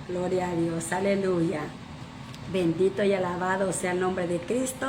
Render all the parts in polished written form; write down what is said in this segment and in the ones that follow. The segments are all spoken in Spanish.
Gloria a Dios, aleluya. Bendito y alabado sea el nombre de Cristo.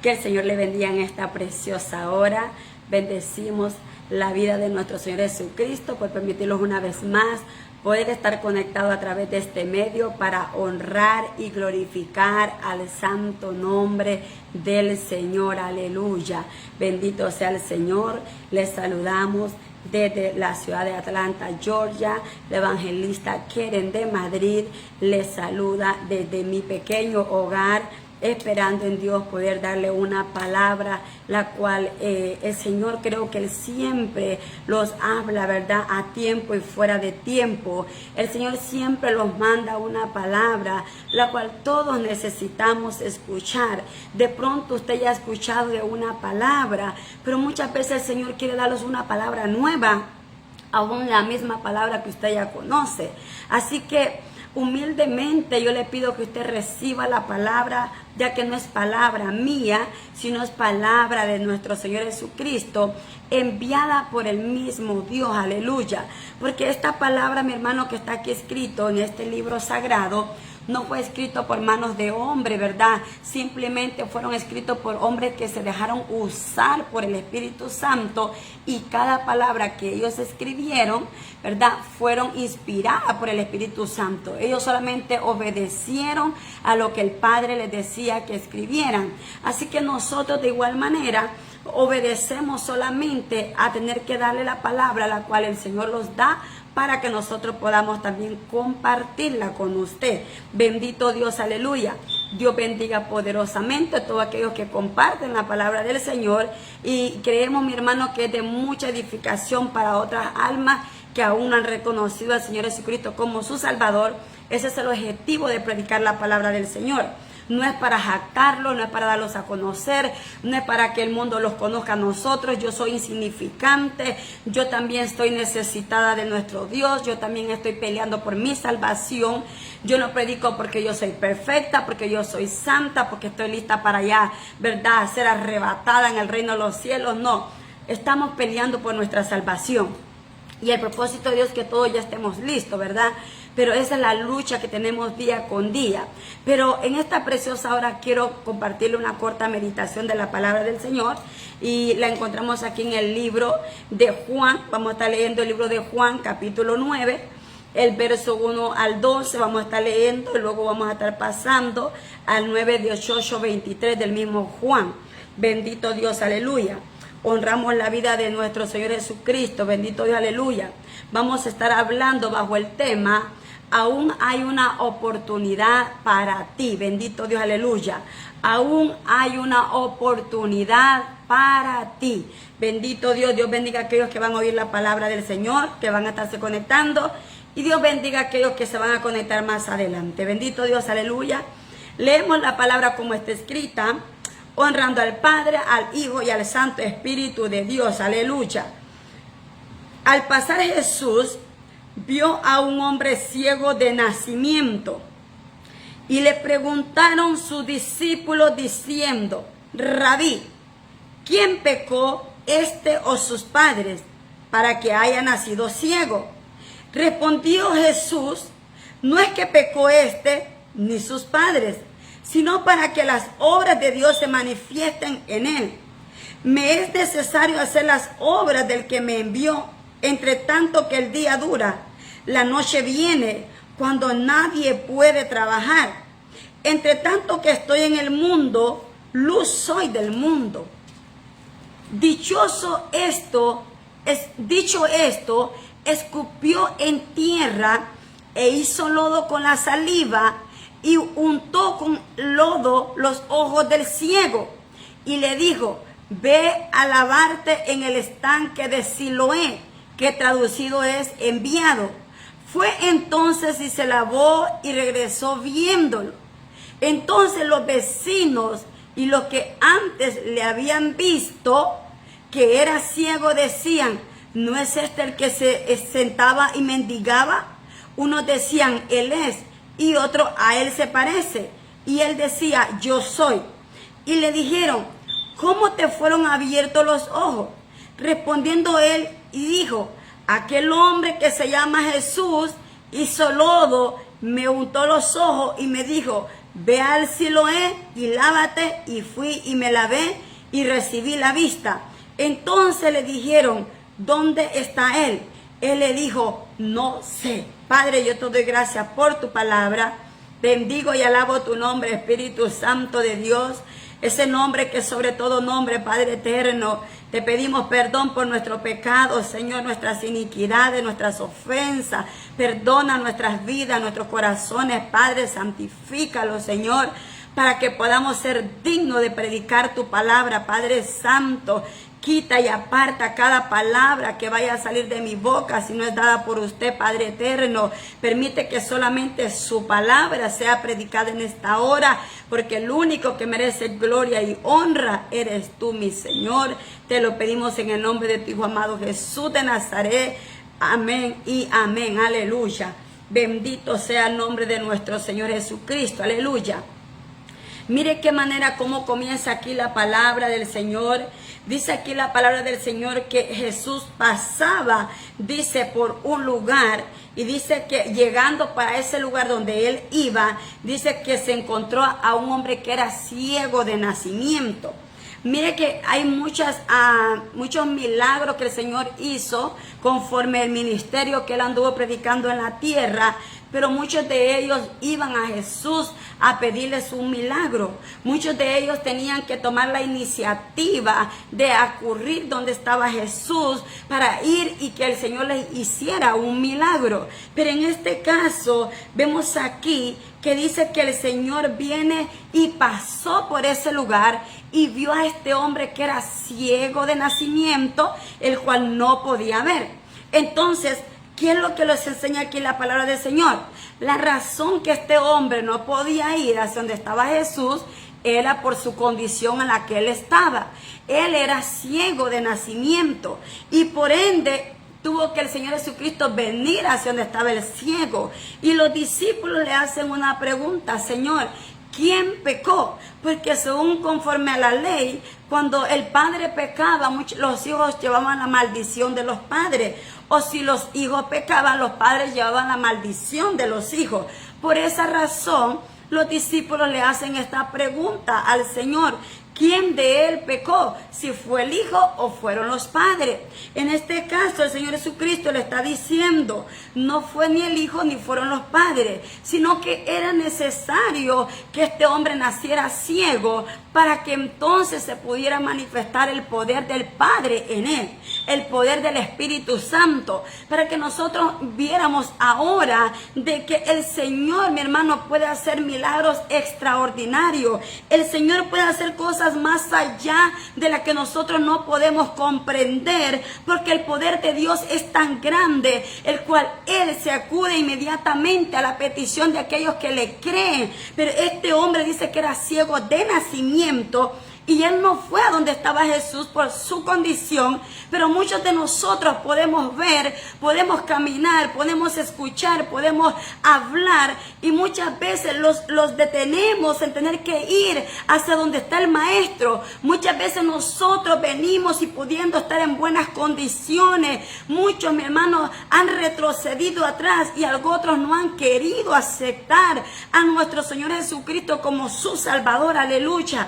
Que el Señor le bendiga en esta preciosa hora. Bendecimos la vida de nuestro Señor Jesucristo por permitirnos una vez más poder estar conectado a través de este medio para honrar y glorificar al santo nombre del Señor. Aleluya. Bendito sea el Señor. Les saludamos desde la ciudad de Atlanta, Georgia. La evangelista Keren de Madrid les saluda desde mi pequeño hogar, esperando en Dios poder darle una palabra, la cual el Señor, creo que Él siempre los habla, ¿verdad? A tiempo y fuera de tiempo. El Señor siempre los manda una palabra, la cual todos necesitamos escuchar. De pronto usted ya ha escuchado de una palabra, pero muchas veces el Señor quiere darles una palabra nueva, aún la misma palabra que usted ya conoce. Así que humildemente yo le pido que usted reciba la palabra, ya que no es palabra mía, sino es palabra de nuestro Señor Jesucristo, enviada por el mismo Dios, aleluya. Porque esta palabra, mi hermano, que está aquí escrito en este libro sagrado, no fue escrito por manos de hombre, ¿verdad? Simplemente fueron escritos por hombres que se dejaron usar por el Espíritu Santo, y cada palabra que ellos escribieron, ¿verdad?, fueron inspiradas por el Espíritu Santo. Ellos solamente obedecieron a lo que el Padre les decía que escribieran. Así que nosotros de igual manera obedecemos solamente a tener que darle la palabra, la cual el Señor nos da, para que nosotros podamos también compartirla con usted. Bendito Dios, aleluya. Dios bendiga poderosamente a todos aquellos que comparten la palabra del Señor, y creemos, mi hermano, que es de mucha edificación para otras almas que aún no han reconocido al Señor Jesucristo como su Salvador. Ese es el objetivo de predicar la palabra del Señor. No es para jactarlos, no es para darlos a conocer, no es para que el mundo los conozca a nosotros. Yo soy insignificante, yo también estoy necesitada de nuestro Dios, yo también estoy peleando por mi salvación. Yo no predico porque yo soy perfecta, porque yo soy santa, porque estoy lista para allá, ¿verdad?, ser arrebatada en el reino de los cielos. No, estamos peleando por nuestra salvación. Y el propósito de Dios es que todos ya estemos listos, ¿verdad? Pero esa es la lucha que tenemos día con día. Pero en esta preciosa hora quiero compartirle una corta meditación de la palabra del Señor. Y la encontramos aquí en el libro de Juan. Vamos a estar leyendo el libro de Juan, capítulo 9, el verso 1 al 12. Vamos a estar leyendo y luego vamos a estar pasando al 9, 18, 23 del mismo Juan. Bendito Dios, aleluya. Honramos la vida de nuestro Señor Jesucristo. Bendito Dios, aleluya. Vamos a estar hablando bajo el tema: aún hay una oportunidad para ti. Bendito Dios, aleluya. Aún hay una oportunidad para ti. Bendito Dios. Dios bendiga a aquellos que van a oír la palabra del Señor, que van a estarse conectando. Y Dios bendiga a aquellos que se van a conectar más adelante. Bendito Dios, aleluya. Leemos la palabra como está escrita, honrando al Padre, al Hijo y al Santo Espíritu de Dios. Aleluya. Al pasar Jesús vio a un hombre ciego de nacimiento, y le preguntaron sus discípulos diciendo: Rabí, ¿quién pecó, este o sus padres, para que haya nacido ciego? Respondió Jesús: no es que pecó este ni sus padres, sino para que las obras de Dios se manifiesten en él. Me es necesario hacer las obras del que me envió, entre tanto que el día dura. La noche viene cuando nadie puede trabajar. Entre tanto que estoy en el mundo, luz soy del mundo. Dicho esto, escupió en tierra e hizo lodo con la saliva, y untó con lodo los ojos del ciego, y le dijo: ve a lavarte en el estanque de Siloé, que traducido es enviado. Fue entonces y se lavó y regresó viéndolo. Entonces los vecinos y los que antes le habían visto que era ciego decían: ¿no es este el que se sentaba y mendigaba? Unos decían: él es, y otro: a él se parece. Y él decía: yo soy. Y le dijeron: ¿cómo te fueron abiertos los ojos? Respondiendo él y dijo: aquel hombre que se llama Jesús, hizo lodo, me untó los ojos y me dijo, ve al Siloé y lávate. Y fui y me lavé y recibí la vista. Entonces le dijeron, ¿dónde está él? Él le dijo, no sé. Padre, yo te doy gracias por tu palabra. Bendigo y alabo tu nombre, Espíritu Santo de Dios. Ese nombre que sobre todo nombre, Padre eterno. Te pedimos perdón por nuestros pecados, Señor, nuestras iniquidades, nuestras ofensas. Perdona nuestras vidas, nuestros corazones, Padre, santifícalo, Señor, para que podamos ser dignos de predicar tu palabra, Padre Santo. Quita y aparta cada palabra que vaya a salir de mi boca si no es dada por usted, Padre eterno. Permite que solamente su palabra sea predicada en esta hora, porque el único que merece gloria y honra eres tú, mi Señor. Te lo pedimos en el nombre de tu Hijo amado Jesús de Nazaret. Amén y amén. Aleluya. Bendito sea el nombre de nuestro Señor Jesucristo. Aleluya. Mire qué manera, cómo comienza aquí la palabra del Señor. Dice aquí la palabra del Señor que Jesús pasaba, dice, por un lugar. Y dice que llegando para ese lugar donde él iba, dice que se encontró a un hombre que era ciego de nacimiento. Mire que hay muchos milagros que el Señor hizo conforme el ministerio que él anduvo predicando en la tierra. Pero muchos de ellos iban a Jesús a pedirles un milagro. Muchos de ellos tenían que tomar la iniciativa de acudir donde estaba Jesús para ir y que el Señor les hiciera un milagro. Pero en este caso vemos aquí que dice que el Señor viene y pasó por ese lugar y vio a este hombre que era ciego de nacimiento, el cual no podía ver. Entonces, ¿qué es lo que les enseña aquí la palabra del Señor? La razón que este hombre no podía ir hacia donde estaba Jesús era por su condición en la que él estaba. Él era ciego de nacimiento y por ende tuvo que el Señor Jesucristo venir hacia donde estaba el ciego. Y los discípulos le hacen una pregunta: Señor, ¿quién pecó? Porque según conforme a la ley, cuando el padre pecaba, los hijos llevaban la maldición de los padres. O si los hijos pecaban, los padres llevaban la maldición de los hijos. Por esa razón, los discípulos le hacen esta pregunta al Señor: ¿quién de él pecó? ¿Si fue el hijo o fueron los padres? En este caso, el Señor Jesucristo le está diciendo, no fue ni el hijo ni fueron los padres, sino que era necesario que este hombre naciera ciego para que entonces se pudiera manifestar el poder del Padre en él, el poder del Espíritu Santo, para que nosotros viéramos ahora de que el Señor, mi hermano, puede hacer milagros extraordinarios. El Señor puede hacer cosas más allá de las que nosotros no podemos comprender, porque el poder de Dios es tan grande, el cual Él se acude inmediatamente a la petición de aquellos que le creen. Pero este hombre dice que era ciego de nacimiento, y él no fue a donde estaba Jesús por su condición, pero muchos de nosotros podemos ver, podemos caminar, podemos escuchar, podemos hablar, y muchas veces los detenemos en tener que ir hacia donde está el Maestro. Muchas veces nosotros venimos y pudiendo estar en buenas condiciones, muchos, mi hermano, han retrocedido atrás y otros no han querido aceptar a nuestro Señor Jesucristo como su Salvador. Aleluya.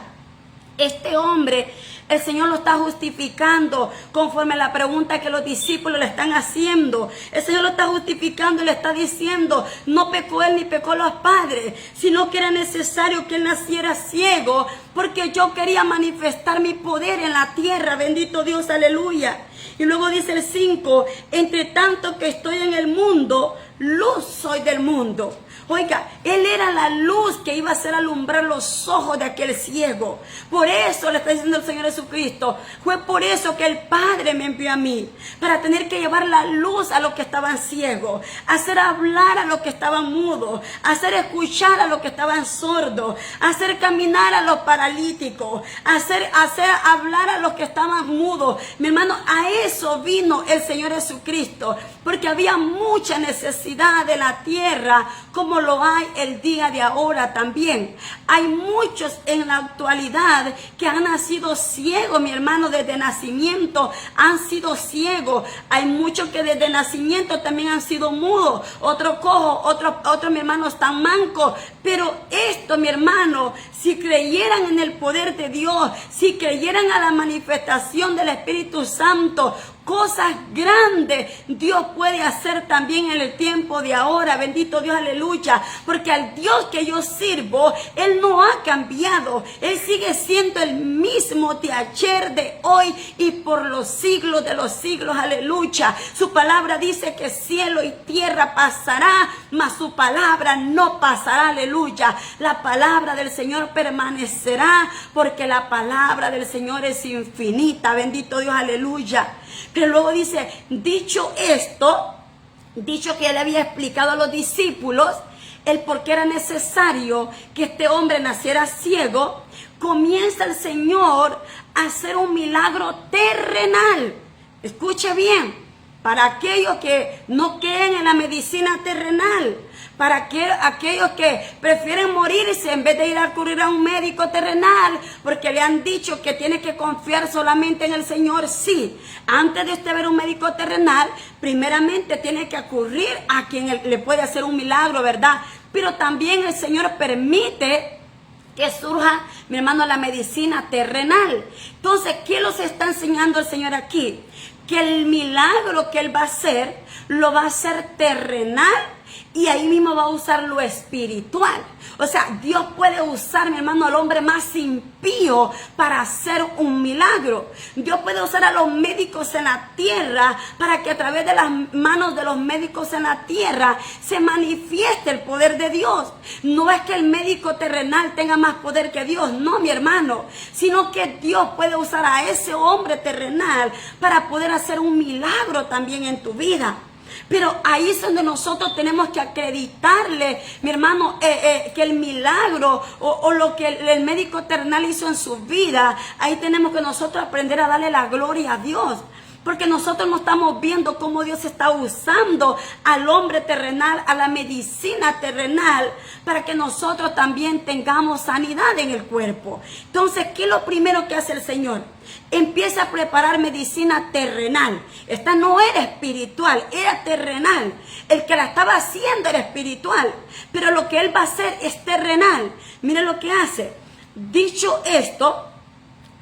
Este hombre, el Señor lo está justificando conforme a la pregunta que los discípulos le están haciendo. El Señor lo está justificando y le está diciendo, no pecó él ni pecó los padres, sino que era necesario que él naciera ciego, porque yo quería manifestar mi poder en la tierra. Bendito Dios, aleluya. Y luego dice el 5, entre tanto que estoy en el mundo, luz soy del mundo. Oiga, él era la luz que iba a hacer alumbrar los ojos de aquel ciego. Por eso le está diciendo el Señor Jesucristo, fue por eso que el Padre me envió a mí, para tener que llevar la luz a los que estaban ciegos, hacer hablar a los que estaban mudos, hacer escuchar a los que estaban sordos, hacer caminar a los paralíticos, hacer hablar a los que estaban mudos. Mi hermano, a eso vino el Señor Jesucristo, porque había mucha necesidad necesidad de la tierra como lo hay el día de ahora también. Hay muchos en la actualidad que han nacido ciegos, mi hermano, desde nacimiento han sido ciegos. Hay muchos que desde nacimiento también han sido mudos, otros cojos, otros mi hermano están mancos. Pero esto, mi hermano, si creyeran en el poder de Dios, si creyeran a la manifestación del Espíritu Santo, cosas grandes Dios puede hacer también en el tiempo de ahora. Bendito Dios, aleluya. Porque al Dios que yo sirvo, Él no ha cambiado. Él sigue siendo el mismo de ayer, de hoy y por los siglos de los siglos, aleluya. Su palabra dice que cielo y tierra pasará, mas su palabra no pasará, aleluya. La palabra del Señor permanecerá, porque la palabra del Señor es infinita. Bendito Dios, aleluya. Pero luego dice, dicho esto, dicho que él había explicado a los discípulos el por qué era necesario que este hombre naciera ciego, comienza el Señor a hacer un milagro terrenal. Escuche bien, para aquellos que no creen en la medicina terrenal, para aquellos que prefieren morirse en vez de ir a acudir a un médico terrenal, porque le han dicho que tiene que confiar solamente en el Señor. Sí, antes de usted ver un médico terrenal, primeramente tiene que acudir a quien le puede hacer un milagro, ¿verdad? Pero también el Señor permite que surja, mi hermano, la medicina terrenal. Entonces, ¿qué nos está enseñando el Señor aquí? Que el milagro que Él va a hacer, lo va a hacer terrenal, y ahí mismo va a usar lo espiritual. O sea, Dios puede usar, mi hermano, al hombre más impío para hacer un milagro. Dios puede usar a los médicos en la tierra para que a través de las manos de los médicos en la tierra se manifieste el poder de Dios. No es que el médico terrenal tenga más poder que Dios, no, mi hermano, sino que Dios puede usar a ese hombre terrenal para poder hacer un milagro también en tu vida. Pero ahí es donde nosotros tenemos que acreditarle, mi hermano, que el milagro o lo que el médico terrenal hizo en su vida, ahí tenemos que nosotros aprender a darle la gloria a Dios. Porque nosotros no estamos viendo cómo Dios está usando al hombre terrenal, a la medicina terrenal, para que nosotros también tengamos sanidad en el cuerpo. Entonces, ¿qué es lo primero que hace el Señor? Empieza a preparar medicina terrenal. Esta no era espiritual, era terrenal. El que la estaba haciendo era espiritual, pero lo que Él va a hacer es terrenal. Miren lo que hace. Dicho esto,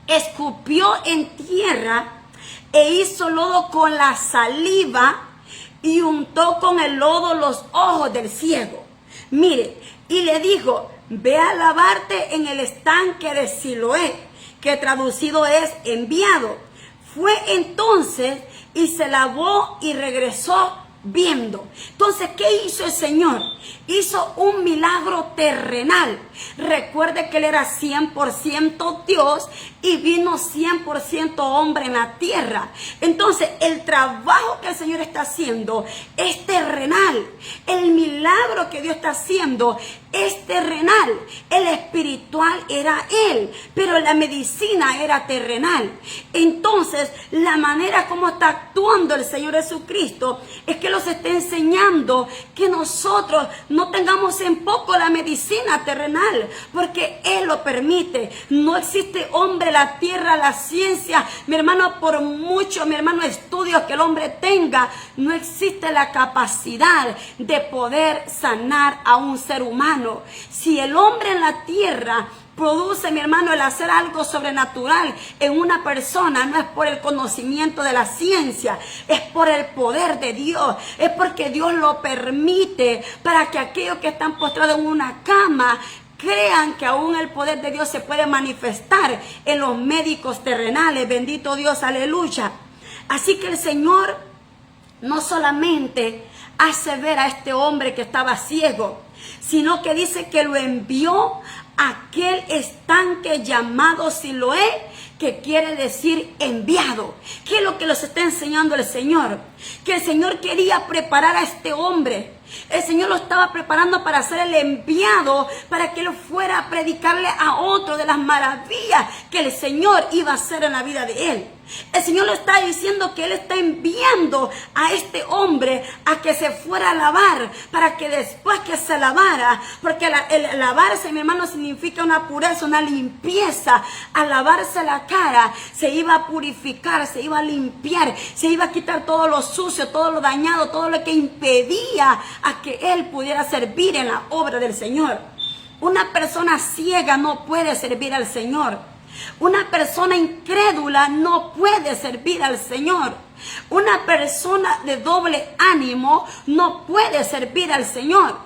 escupió en tierra e hizo lodo con la saliva y untó con el lodo los ojos del ciego. Mire, y le dijo, ve a lavarte en el estanque de Siloé, que traducido es enviado. Fue entonces y se lavó y regresó viendo. Entonces, ¿qué hizo el Señor? Hizo un milagro terrenal. Recuerde que Él era 100% Dios y vino 100% hombre en la tierra. Entonces, el trabajo que el Señor está haciendo es terrenal. El milagro que Dios está haciendo es terrenal. El espiritual era Él, pero la medicina era terrenal. Entonces, la manera como está actuando el Señor Jesucristo es que nos está enseñando que nosotros no tengamos en poco la medicina terrenal, porque Él lo permite. No existe hombre en la tierra, la ciencia, mi hermano, por mucho, mi hermano, estudios que el hombre tenga, no existe la capacidad de poder sanar a un ser humano. Si el hombre en la tierra produce, mi hermano, el hacer algo sobrenatural en una persona, no es por el conocimiento de la ciencia, es por el poder de Dios, es porque Dios lo permite para que aquellos que están postrados en una cama crean que aún el poder de Dios se puede manifestar en los médicos terrenales. Bendito Dios, aleluya. Así que el Señor no solamente hace ver a este hombre que estaba ciego, sino que dice que lo envió a aquel estanque llamado Siloé, que quiere decir enviado. ¿Qué es lo que nos está enseñando el Señor? Que el Señor quería preparar a este hombre. El Señor lo estaba preparando para ser el enviado, para que él fuera a predicarle a otro de las maravillas que el Señor iba a hacer en la vida de él. El Señor le está diciendo que Él está enviando a este hombre a que se fuera a lavar, para que después que se lavara, porque el lavarse, mi hermano, significa una pureza, una limpieza. Al lavarse la cara, se iba a purificar, se iba a limpiar, se iba a quitar todo lo sucio, todo lo dañado, todo lo que impedía a que Él pudiera servir en la obra del Señor. Una persona ciega no puede servir al Señor. Una persona incrédula no puede servir al Señor. Una persona de doble ánimo no puede servir al Señor.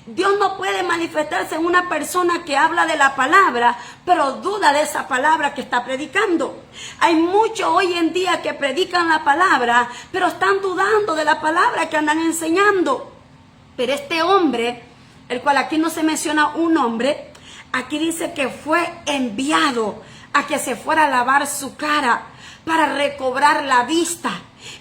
Dios no puede manifestarse en una persona que habla de la palabra, pero duda de esa palabra que está predicando. Hay muchos hoy en día que predican la palabra, pero están dudando de la palabra que andan enseñando. Pero este hombre, el cual aquí no se menciona un nombre, aquí dice que fue enviado a que se fuera a lavar su cara para recobrar la vista.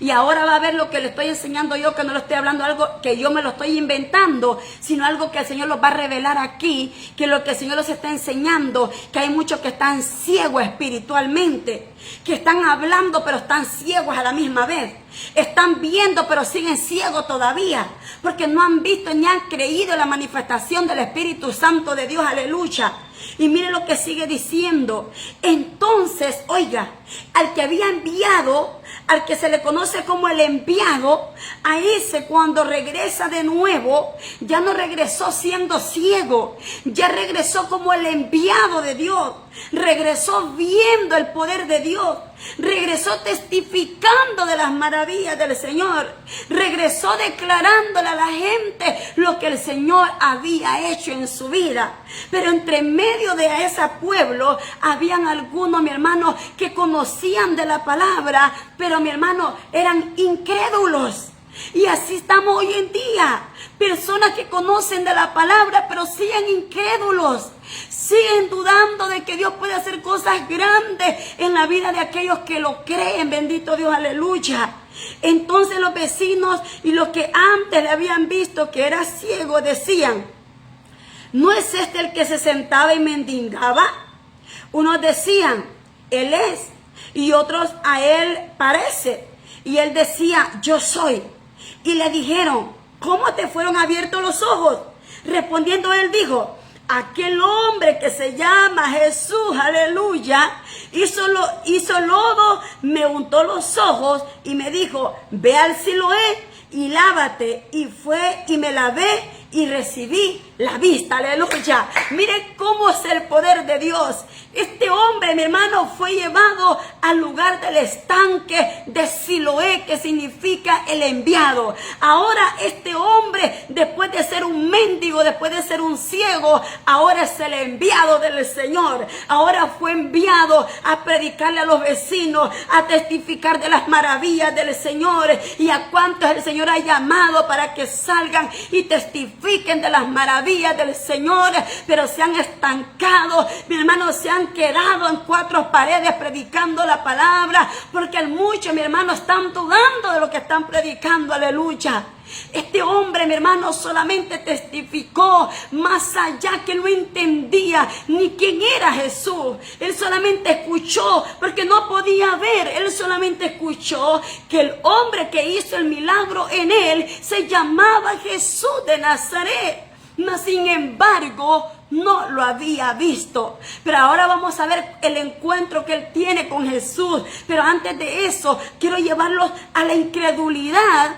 Y ahora va a ver lo que le estoy enseñando yo, que no le estoy hablando algo que yo me lo estoy inventando, sino algo que el Señor los va a revelar aquí, que lo que el Señor los está enseñando, que hay muchos que están ciegos espiritualmente, que están hablando pero están ciegos a la misma vez. Están viendo pero siguen ciegos todavía, porque no han visto ni han creído en la manifestación del Espíritu Santo de Dios, aleluya. Y mire lo que sigue diciendo. Entonces, oiga, al que había enviado, al que se le conoce como el enviado, a ese cuando regresa de nuevo, ya no regresó siendo ciego, ya regresó como el enviado de Dios, regresó viendo el poder de Dios, regresó testificando de las maravillas del Señor, regresó declarándole a la gente lo que el Señor había hecho en su vida. Pero entre medio de ese pueblo habían algunos, mi hermano, que conocían de la palabra, pero mi hermano, eran incrédulos. Y así estamos hoy en día. Personas que conocen de la palabra, pero siguen incrédulos. Siguen dudando de que Dios puede hacer cosas grandes en la vida de aquellos que lo creen. Bendito Dios, aleluya. Entonces los vecinos y los que antes le habían visto que era ciego decían: ¿no es este el que se sentaba y mendigaba? Unos decían: él es. Y otros: a él parece. Y él decía: yo soy. Y le dijeron: ¿cómo te fueron abiertos los ojos? Respondiendo él dijo: aquel hombre que se llama Jesús, aleluya, hizo lodo, me untó los ojos y me dijo: ve al Siloé y lávate. Y fue y me lavé y recibí la vista, aleluya. Miren cómo es el poder de Dios. Este hombre, mi hermano, fue llevado al lugar del estanque de Siloé, que significa el enviado. Ahora este hombre, después de ser un mendigo, después de ser un ciego, ahora es el enviado del Señor. Ahora fue enviado a predicarle a los vecinos, a testificar de las maravillas del Señor, y a cuantos el Señor ha llamado para que salgan y testifiquen de las maravillas del Señor, pero se han estancado, mi hermano, se han quedado en cuatro paredes predicando la palabra, porque muchos, mi hermano, están dudando de lo que están predicando, aleluya. Este hombre, mi hermano, solamente testificó, más allá que no entendía ni quién era Jesús. Él solamente escuchó, porque no podía ver. Él solamente escuchó que el hombre que hizo el milagro en él se llamaba Jesús de Nazaret. Mas sin embargo, no lo había visto. Pero ahora vamos a ver el encuentro que él tiene con Jesús. Pero antes de eso, quiero llevarlos a la incredulidad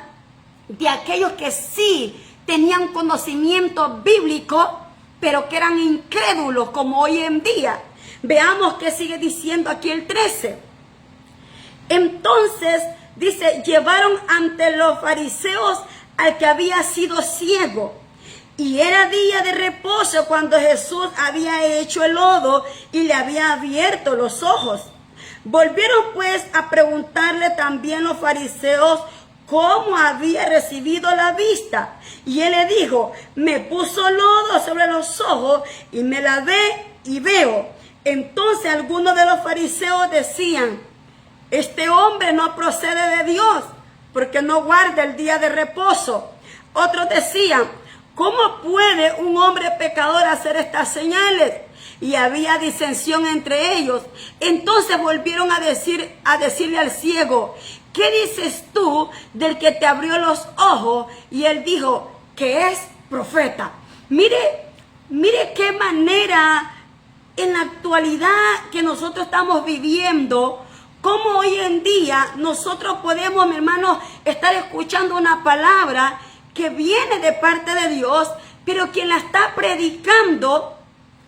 de aquellos que sí tenían conocimiento bíblico, pero que eran incrédulos como hoy en día. Veamos qué sigue diciendo aquí el 13. Entonces, dice, llevaron ante los fariseos al que había sido ciego. Y era día de reposo cuando Jesús había hecho el lodo y le había abierto los ojos. Volvieron pues a preguntarle también los fariseos cómo había recibido la vista. Y él le dijo: me puso lodo sobre los ojos y me lavé y veo. Entonces algunos de los fariseos decían: este hombre no procede de Dios, porque no guarda el día de reposo. Otros decían: ¿cómo puede un hombre pecador hacer estas señales? Y había disensión entre ellos. Entonces volvieron a decirle al ciego, ¿qué dices tú del que te abrió los ojos? Y él dijo que es profeta. Mire qué manera en la actualidad que nosotros estamos viviendo, cómo hoy en día nosotros podemos, mi hermano, estar escuchando una palabra que viene de parte de Dios, pero quien la está predicando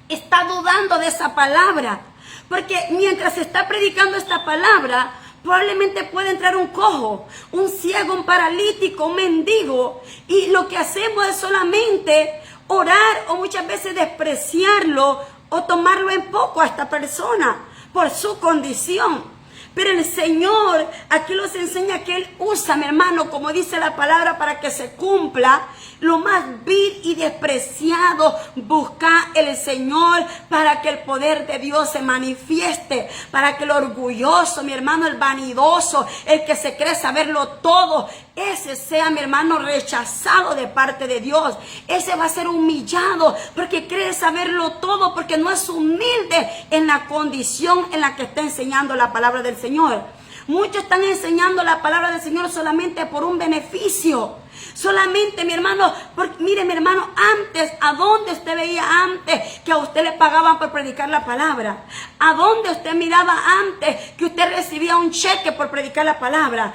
está dudando de esa palabra. Porque mientras se está predicando esta palabra, probablemente puede entrar un cojo, un ciego, un paralítico, un mendigo. Y lo que hacemos es solamente orar o muchas veces despreciarlo o tomarlo en poco a esta persona por su condición. Pero el Señor aquí nos enseña que Él usa, mi hermano, como dice la palabra, para que se cumpla lo más vil y despreciado. Busca el Señor para que el poder de Dios se manifieste, para que el orgulloso, mi hermano, el vanidoso, el que se cree saberlo todo, ese sea, mi hermano, rechazado de parte de Dios. Ese va a ser humillado porque cree saberlo todo, porque no es humilde en la condición en la que está enseñando la palabra del Señor. Muchos están enseñando la palabra del Señor solamente por un beneficio. Solamente, mi hermano, mire, mi hermano, antes, ¿a dónde usted veía antes que a usted le pagaban por predicar la palabra? ¿A dónde usted miraba antes que usted recibía un cheque por predicar la palabra?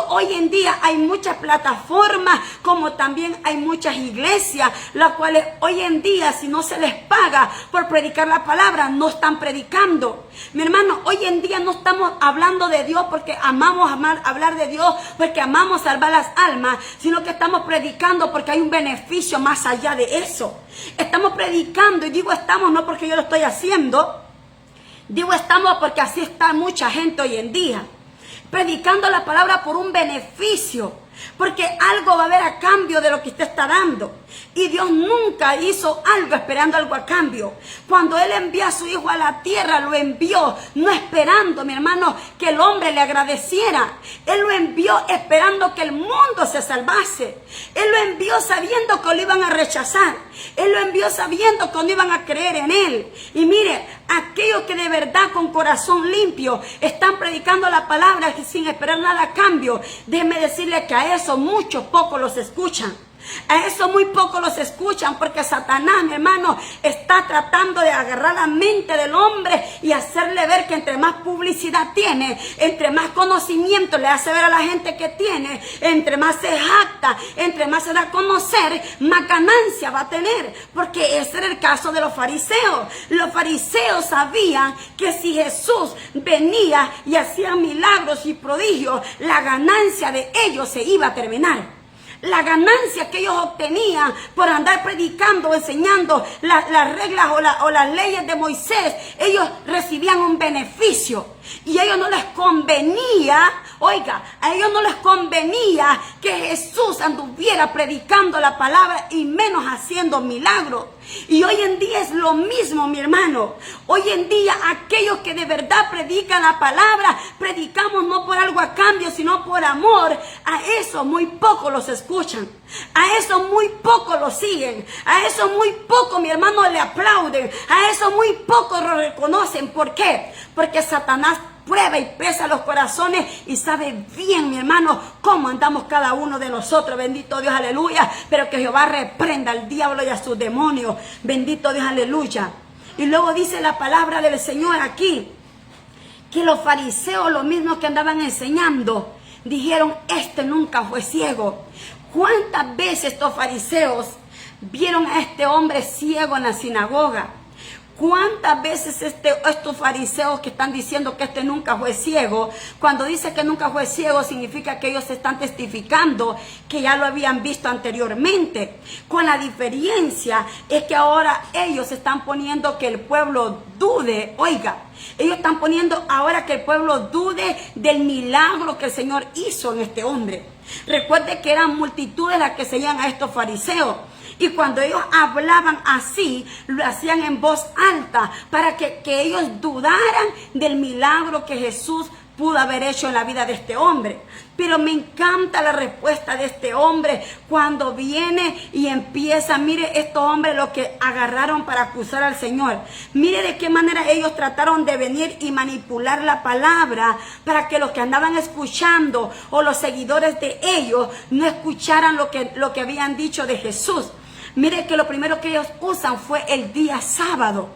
Hoy en día hay muchas plataformas, como también hay muchas iglesias, las cuales hoy en día, si no se les paga por predicar la palabra, no están predicando. Mi hermano, hoy en día no estamos hablando de Dios porque amamos hablar de Dios, porque amamos salvar las almas, sino que estamos predicando porque hay un beneficio más allá de eso. Estamos predicando, y digo estamos no porque yo lo estoy haciendo, digo estamos porque así está mucha gente hoy en día, predicando la palabra por un beneficio, porque algo va a haber a cambio de lo que usted está dando. Y Dios nunca hizo algo esperando algo a cambio. Cuando Él envió a su Hijo a la tierra, lo envió no esperando, mi hermano, que el hombre le agradeciera. Él lo envió esperando que el mundo se salvase. Él lo envió sabiendo que lo iban a rechazar. Él lo envió sabiendo que no iban a creer en Él. Y mire, aquellos que de verdad con corazón limpio están predicando la palabra sin esperar nada a cambio, déjeme decirle que a eso muchos pocos los escuchan. A eso muy pocos los escuchan, porque Satanás, mi hermano, está tratando de agarrar la mente del hombre y hacerle ver que entre más publicidad tiene, entre más conocimiento le hace ver a la gente que tiene, entre más se jacta, entre más se da a conocer, más ganancia va a tener. Porque ese era el caso de los fariseos. Los fariseos sabían que si Jesús venía y hacía milagros y prodigios, la ganancia de ellos se iba a terminar. La ganancia que ellos obtenían por andar predicando o enseñando las reglas o las leyes de Moisés, ellos recibían un beneficio. Y a ellos no les convenía, oiga, a ellos no les convenía que Jesús anduviera predicando la palabra y menos haciendo milagros. Y hoy en día es lo mismo, mi hermano. Hoy en día aquellos que de verdad predican la palabra, predicamos no por algo a cambio, sino por amor. A eso muy pocos los escuchan. A eso muy pocos lo siguen. A eso muy pocos, mi hermano, le aplauden. A eso muy pocos lo reconocen. ¿Por qué? Porque Satanás prueba y pesa los corazones y sabe bien, mi hermano, cómo andamos cada uno de nosotros. Bendito Dios, aleluya. Pero que Jehová reprenda al diablo y a sus demonios. Bendito Dios, aleluya. Y luego dice la palabra del Señor aquí, que los fariseos, los mismos que andaban enseñando, dijeron, este nunca fue ciego. ¿Cuántas veces estos fariseos vieron a este hombre ciego en la sinagoga? ¿Cuántas veces estos fariseos que están diciendo que este nunca fue ciego, cuando dice que nunca fue ciego, significa que ellos están testificando que ya lo habían visto anteriormente? Con la diferencia es que ahora ellos están poniendo que el pueblo dude, oiga, ellos están poniendo ahora que el pueblo dude del milagro que el Señor hizo en este hombre. Recuerde que eran multitudes las que seguían a estos fariseos. Y cuando ellos hablaban así, lo hacían en voz alta para que ellos dudaran del milagro que Jesús pudo haber hecho en la vida de este hombre. Pero me encanta la respuesta de este hombre cuando viene y empieza. Mire, estos hombres lo que agarraron para acusar al Señor. Mire de qué manera ellos trataron de venir y manipular la palabra para que los que andaban escuchando o los seguidores de ellos no escucharan lo que habían dicho de Jesús. Mire que lo primero que ellos usan fue el día sábado,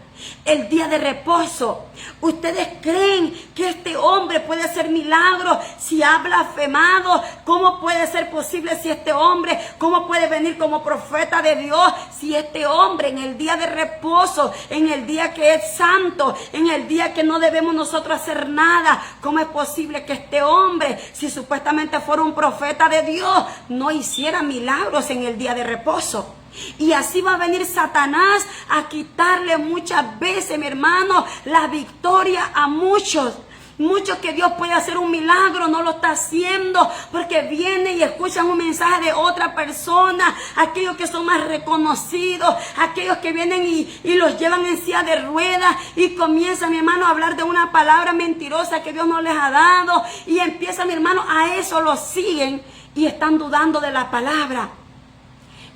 el día de reposo. ¿Ustedes creen que este hombre puede hacer milagros si ha blasfemado? ¿Cómo puede ser posible si este hombre, cómo puede venir como profeta de Dios si este hombre en el día de reposo, en el día que es santo, en el día que no debemos nosotros hacer nada? ¿Cómo es posible que este hombre, si supuestamente fuera un profeta de Dios, no hiciera milagros en el día de reposo? Y así va a venir Satanás a quitarle muchas veces, mi hermano, la victoria a muchos. Muchos que Dios puede hacer un milagro, no lo está haciendo porque vienen y escuchan un mensaje de otra persona. Aquellos que son más reconocidos, aquellos que vienen y los llevan en silla de ruedas y comienzan, mi hermano, a hablar de una palabra mentirosa que Dios no les ha dado. Y empieza, mi hermano, a eso lo siguen y están dudando de la palabra.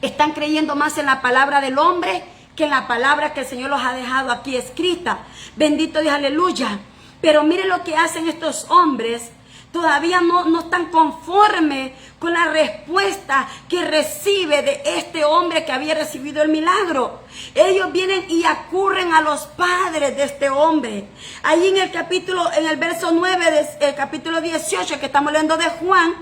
Están creyendo más en la palabra del hombre que en la palabra que el Señor los ha dejado aquí escrita. Bendito Dios, aleluya. Pero mire lo que hacen estos hombres. Todavía no están conformes con la respuesta que recibe de este hombre que había recibido el milagro. Ellos vienen y acurren a los padres de este hombre. Ahí en el verso 9 del capítulo 18 que estamos leyendo de Juan,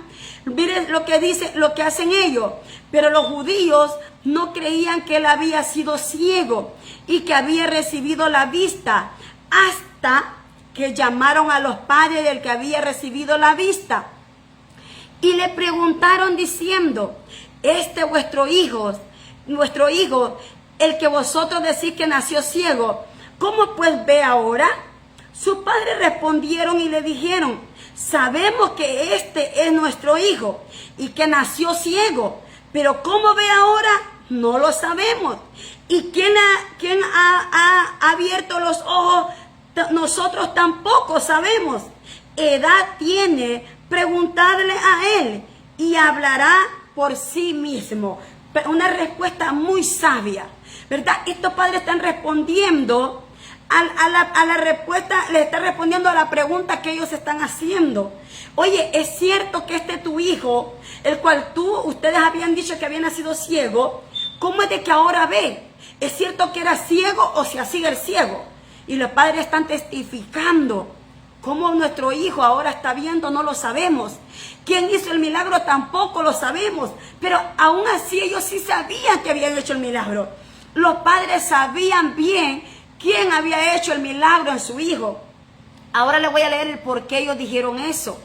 miren lo que dice, lo que hacen ellos. Pero los judíos no creían que él había sido ciego y que había recibido la vista, hasta que llamaron a los padres del que había recibido la vista y le preguntaron diciendo: vuestro hijo, el que vosotros decís que nació ciego, ¿cómo pues ve ahora? Sus padres respondieron y le dijeron: sabemos que este es nuestro hijo y que nació ciego, pero ¿cómo ve ahora? No lo sabemos. ¿Y quién ha abierto los ojos? Nosotros tampoco sabemos. Edad tiene, preguntadle a él y hablará por sí mismo. Una respuesta muy sabia, ¿verdad? Estos padres están respondiendo a la respuesta, le está respondiendo a la pregunta que ellos están haciendo. Oye, ¿es cierto que tu hijo, el cual ustedes habían dicho que había nacido ciego, cómo es de que ahora ve? ¿Es cierto que era ciego o se sigue el ciego? Y los padres están testificando. ¿Cómo nuestro hijo ahora está viendo? No lo sabemos. ¿Quién hizo el milagro? Tampoco lo sabemos. Pero aún así ellos sí sabían que habían hecho el milagro. Los padres sabían bien quién había hecho el milagro en su hijo. Ahora les voy a leer el por qué ellos dijeron eso.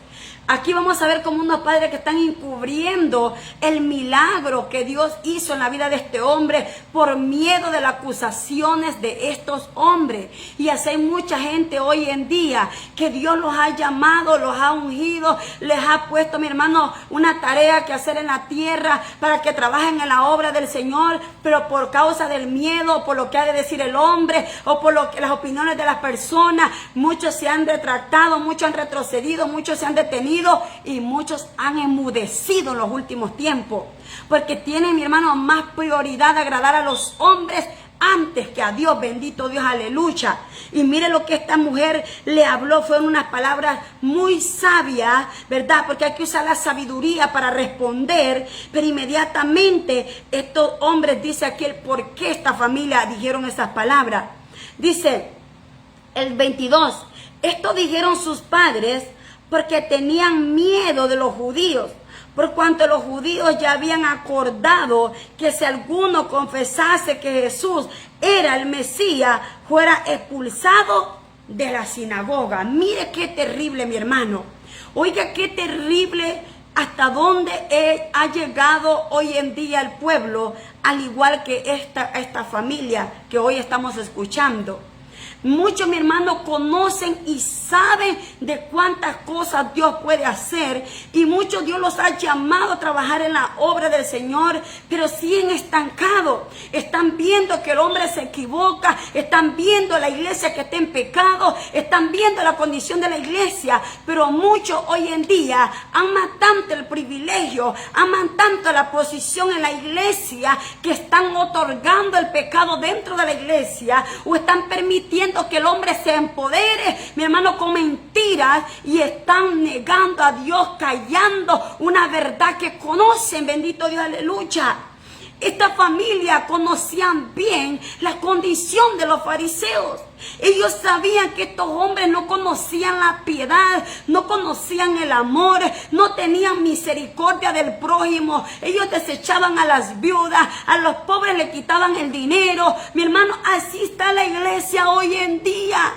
Aquí vamos a ver como unos padres que están encubriendo el milagro que Dios hizo en la vida de este hombre por miedo de las acusaciones de estos hombres. Y así hay mucha gente hoy en día que Dios los ha llamado, los ha ungido, les ha puesto, mi hermano, una tarea que hacer en la tierra para que trabajen en la obra del Señor, pero por causa del miedo, por lo que ha de decir el hombre o por las opiniones de las personas, muchos se han retractado, muchos han retrocedido, muchos se han detenido y muchos han enmudecido en los últimos tiempos, porque tienen, mi hermano, más prioridad de agradar a los hombres antes que a Dios. Bendito Dios, aleluya. Y mire lo que esta mujer le habló, fueron unas palabras muy sabias, ¿verdad? Porque hay que usar la sabiduría para responder. Pero inmediatamente estos hombres, dice aquí el por qué esta familia dijeron esas palabras. Dice el 22, esto dijeron sus padres porque tenían miedo de los judíos, por cuanto los judíos ya habían acordado que si alguno confesase que Jesús era el Mesías, fuera expulsado de la sinagoga. Mire qué terrible, mi hermano. Oiga, qué terrible hasta dónde ha llegado hoy en día el pueblo, al igual que esta familia que hoy estamos escuchando. Muchos, mi hermano, conocen y saben saben de cuántas cosas Dios puede hacer, y muchos Dios los ha llamado a trabajar en la obra del Señor, pero siguen estancados. Están viendo que el hombre se equivoca, están viendo la iglesia que está en pecado, están viendo la condición de la iglesia, pero muchos hoy en día aman tanto el privilegio, aman tanto la posición en la iglesia, que están otorgando el pecado dentro de la iglesia, o están permitiendo que el hombre se empodere, mi hermano, con mentiras, y están negando a Dios, callando una verdad que conocen. Bendito Dios, aleluya. Esta familia conocían bien la condición de los fariseos. Ellos sabían que estos hombres no conocían la piedad, no conocían el amor, no tenían misericordia del prójimo. Ellos desechaban a las viudas, a los pobres le quitaban el dinero. Mi hermano, así está la iglesia hoy en día.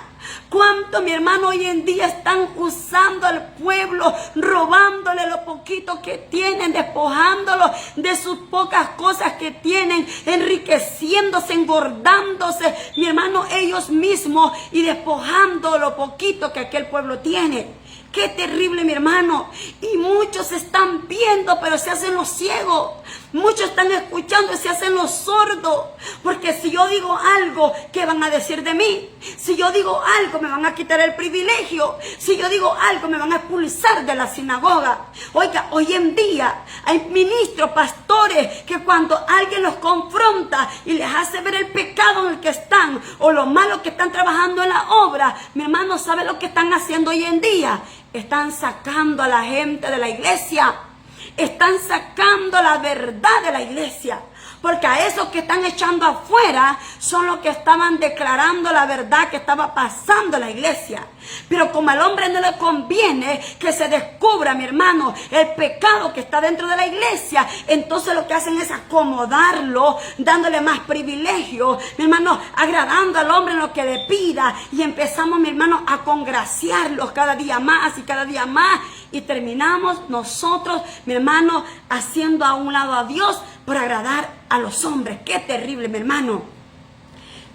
¿Cuánto, mi hermano, hoy en día están usando al pueblo, robándole lo poquito que tienen, despojándolo de sus pocas cosas que tienen, enriqueciéndose, engordándose, mi hermano, ellos mismos, y despojando lo poquito que aquel pueblo tiene? Qué terrible, mi hermano. Y muchos están viendo, pero se hacen los ciegos. Muchos están escuchando y se hacen los sordos. Porque si yo digo algo, ¿qué van a decir de mí? Si yo digo algo, me van a quitar el privilegio. Si yo digo algo, me van a expulsar de la sinagoga. Oiga, hoy en día hay ministros, pastores, que cuando alguien los confronta y les hace ver el pecado en el que están, o lo malo que están trabajando en la obra, mi hermano, ¿sabe lo que están haciendo hoy en día? Están sacando a la gente de la iglesia. Están sacando la verdad de la iglesia. Porque a esos que están echando afuera son los que estaban declarando la verdad que estaba pasando en la iglesia. Pero como al hombre no le conviene que se descubra, mi hermano, el pecado que está dentro de la iglesia, entonces lo que hacen es acomodarlo, dándole más privilegio, mi hermano, agradando al hombre en lo que le pida. Y empezamos, mi hermano, a congraciarlos cada día más y cada día más. Y terminamos nosotros, mi hermano, haciendo a un lado a Dios por agradar a los hombres. Qué terrible, mi hermano.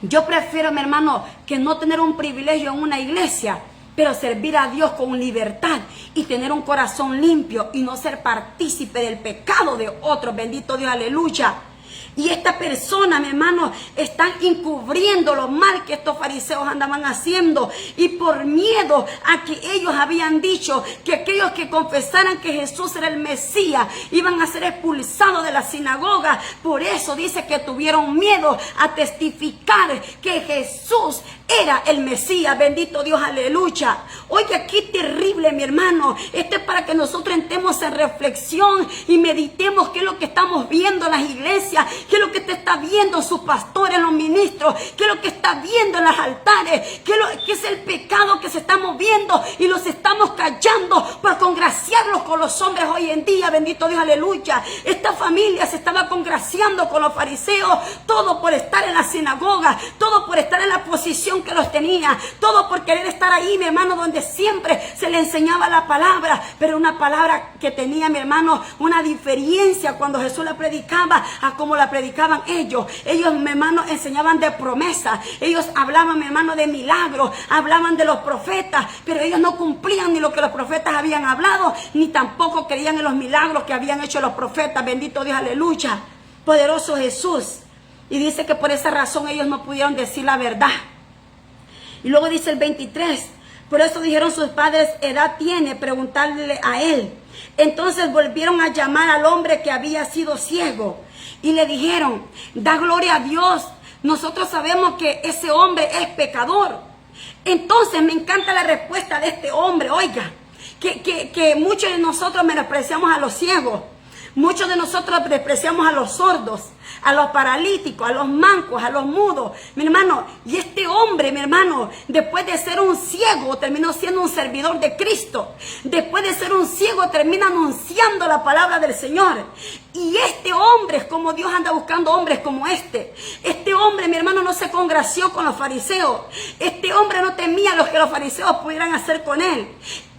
Yo prefiero, mi hermano, que no tener un privilegio en una iglesia, pero servir a Dios con libertad y tener un corazón limpio y no ser partícipe del pecado de otros. Bendito Dios, aleluya. Y esta persona, mi hermano, están encubriendo lo mal que estos fariseos andaban haciendo. Y por miedo a que ellos habían dicho que aquellos que confesaran que Jesús era el Mesías iban a ser expulsados de la sinagoga. Por eso dice que tuvieron miedo a testificar que Jesús era el Mesías. Bendito Dios, aleluya. Oye, qué terrible, mi hermano. Esto es para que nosotros entremos en reflexión y meditemos qué es lo que estamos viendo en las iglesias, qué es lo que te está viendo sus pastores, los ministros, qué es lo que está viendo en los altares, qué es el pecado que se está moviendo y los estamos callando por congraciarlos con los hombres hoy en día. Bendito Dios, aleluya. Esta familia se estaba congraciando con los fariseos, todo por estar en la sinagoga, todo por estar en la posición que los tenía, todo por querer estar ahí, mi hermano, donde siempre se le enseñaba la palabra, pero una palabra que tenía, mi hermano, una diferencia cuando Jesús la predicaba a como la predicaban ellos. Ellos, mi hermano, enseñaban de promesa, ellos hablaban, mi hermano, de milagros, hablaban de los profetas, pero ellos no cumplían ni lo que los profetas habían hablado, ni tampoco creían en los milagros que habían hecho los profetas. Bendito Dios, aleluya. Poderoso Jesús. Y dice que por esa razón ellos no pudieron decir la verdad. Y luego dice el 23, por eso dijeron sus padres, edad tiene, preguntarle a él. Entonces volvieron a llamar al hombre que había sido ciego y le dijeron, da gloria a Dios, nosotros sabemos que ese hombre es pecador. Entonces me encanta la respuesta de este hombre. Oiga, que muchos de nosotros menospreciamos a los ciegos, muchos de nosotros despreciamos a los sordos, a los paralíticos, a los mancos, a los mudos, mi hermano. Y este hombre, mi hermano, después de ser un ciego, terminó siendo un servidor de Cristo. Después de ser un ciego, termina anunciando la palabra del Señor. Y este hombre, es como Dios anda buscando hombres como este. Este hombre, mi hermano, no se congració con los fariseos. Este hombre no temía lo que los fariseos pudieran hacer con él.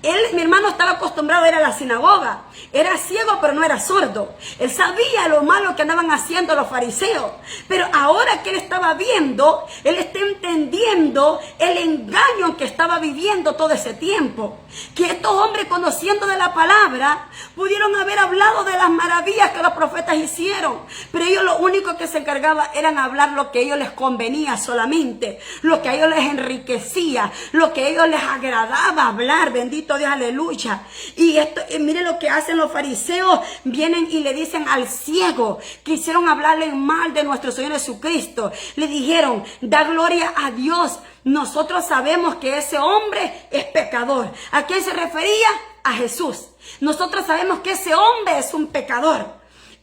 Él, mi hermano, estaba acostumbrado a ir a la sinagoga. era ciego pero no era sordo. Él sabía lo malo que andaban haciendo los fariseos. Pero ahora que él estaba viendo, él está entendiendo el engaño que estaba viviendo todo ese tiempo. Que estos hombres, conociendo de la palabra, pudieron haber hablado de las maravillas que los profetas hicieron. Pero ellos lo único que se encargaban eran hablar lo que a ellos les convenía solamente. Lo que a ellos les enriquecía. Lo que a ellos les agradaba hablar. Bendito Dios, aleluya. Y esto, miren lo que hacen los fariseos. Vienen y le dicen al ciego. Quisieron hablarle mal de nuestro Señor Jesucristo. Le dijeron, da gloria a Dios. Nosotros sabemos que ese hombre es pecador. ¿A quién se refería? A Jesús. Nosotros sabemos que ese hombre es un pecador.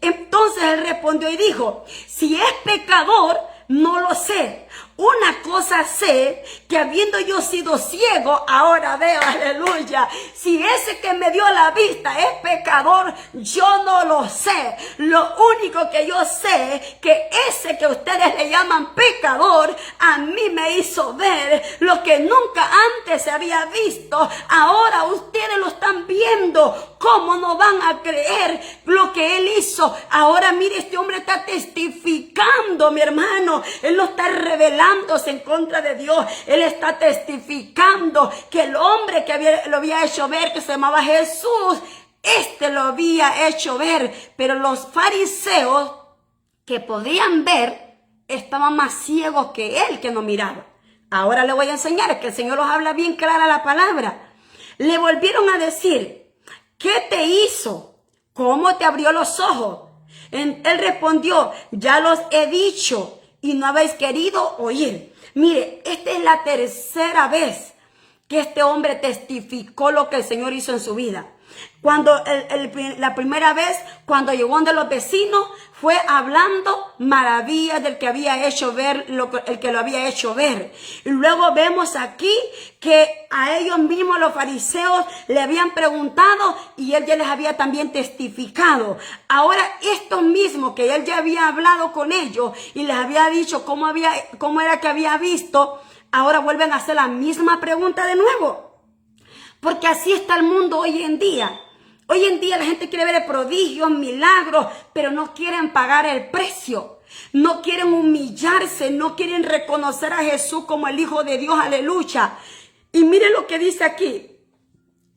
Entonces él respondió y dijo, si es pecador, no lo sé. Una cosa sé, que habiendo yo sido ciego, ahora veo, aleluya. Si ese que me dio la vista es pecador, yo no lo sé. Lo único que yo sé, que ese que ustedes le llaman pecador, a mí me hizo ver lo que nunca antes se había visto. Ahora ustedes lo están viendo. ¿Cómo no van a creer lo que él hizo? Ahora mire, este hombre está testificando, mi hermano. Él no está revelando en contra de Dios. Él está testificando que el hombre que lo había hecho ver, que se llamaba Jesús, lo había hecho ver. Pero los fariseos que podían ver estaban más ciegos que él, que no miraba. Ahora le voy a enseñar, es que el Señor los habla bien clara la palabra. Le volvieron a decir, ¿qué te hizo? ¿Cómo te abrió los ojos? Él respondió, ya los he dicho y no habéis querido oír. Mire, esta es la tercera vez que este hombre testificó lo que el Señor hizo en su vida. Cuando la primera vez, cuando llegó donde los vecinos, fue hablando maravillas del que había hecho ver, el que lo había hecho ver. Y luego vemos aquí que a ellos mismos los fariseos le habían preguntado y él ya les había también testificado. Ahora estos mismos que él ya había hablado con ellos y les había dicho cómo era que había visto, ahora vuelven a hacer la misma pregunta de nuevo. Porque así está el mundo hoy en día. Hoy en día la gente quiere ver prodigios, milagros, pero no quieren pagar el precio. No quieren humillarse, no quieren reconocer a Jesús como el Hijo de Dios, aleluya. Y miren lo que dice aquí.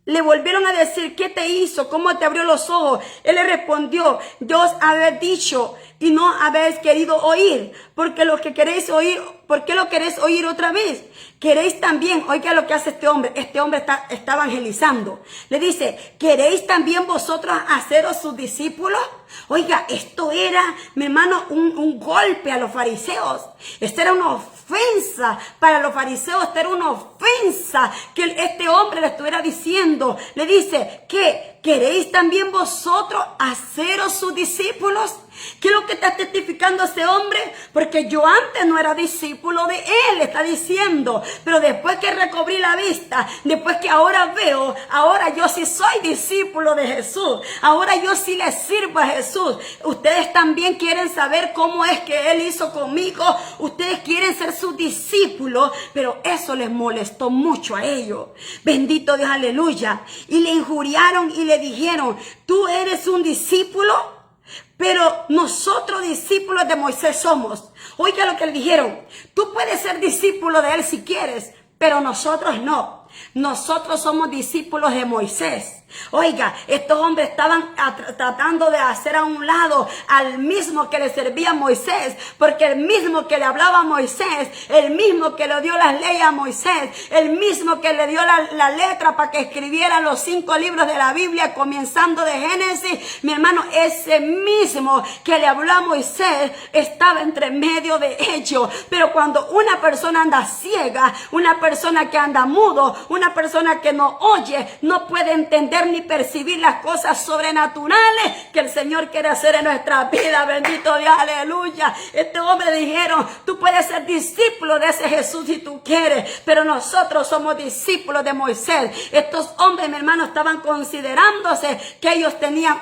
Le volvieron a decir, ¿qué te hizo? ¿Cómo te abrió los ojos? Él le respondió, Dios habéis dicho y no habéis querido oír, porque lo que queréis oír, ¿por qué lo queréis oír otra vez? Queréis también, oiga lo que hace este hombre está evangelizando. Le dice, ¿queréis también vosotros haceros sus discípulos? Oiga, esto era, mi hermano, un golpe a los fariseos. Esta era una ofensa para los fariseos, esta era una ofensa que este hombre le estuviera diciendo. Le dice, ¿qué? ¿Queréis también vosotros haceros sus discípulos? ¿Qué es lo que está testificando ese hombre? Porque yo antes no era discípulo de él, está diciendo. Pero después que recobrí la vista, después que ahora veo, ahora yo sí soy discípulo de Jesús. Ahora yo sí le sirvo a Jesús. Ustedes también quieren saber cómo es que él hizo conmigo. Ustedes quieren ser sus discípulos, pero eso les molestó mucho a ellos. Bendito Dios, aleluya. Y le injuriaron y le dijeron, tú eres un discípulo, pero nosotros discípulos de Moisés somos. Oiga lo que le dijeron. Tú puedes ser discípulo de él si quieres, pero nosotros no. Nosotros somos discípulos de Moisés. Oiga, estos hombres estaban tratando de hacer a un lado al mismo que le servía a Moisés, porque el mismo que le hablaba a Moisés, el mismo que le dio las leyes a Moisés, el mismo que le dio la letra para que escribieran los 5 libros de la Biblia, comenzando de Génesis, mi hermano, ese mismo que le habló a Moisés estaba entre medio de ellos. Pero cuando una persona anda ciega, una persona que anda mudo, una persona que no oye, no puede entender ni percibir las cosas sobrenaturales que el Señor quiere hacer en nuestra vida. Bendito Dios, aleluya. Este hombre dijeron, tú puedes ser discípulo de ese Jesús si tú quieres, pero nosotros somos discípulos de Moisés. Estos hombres, mi hermano, estaban considerándose que ellos tenían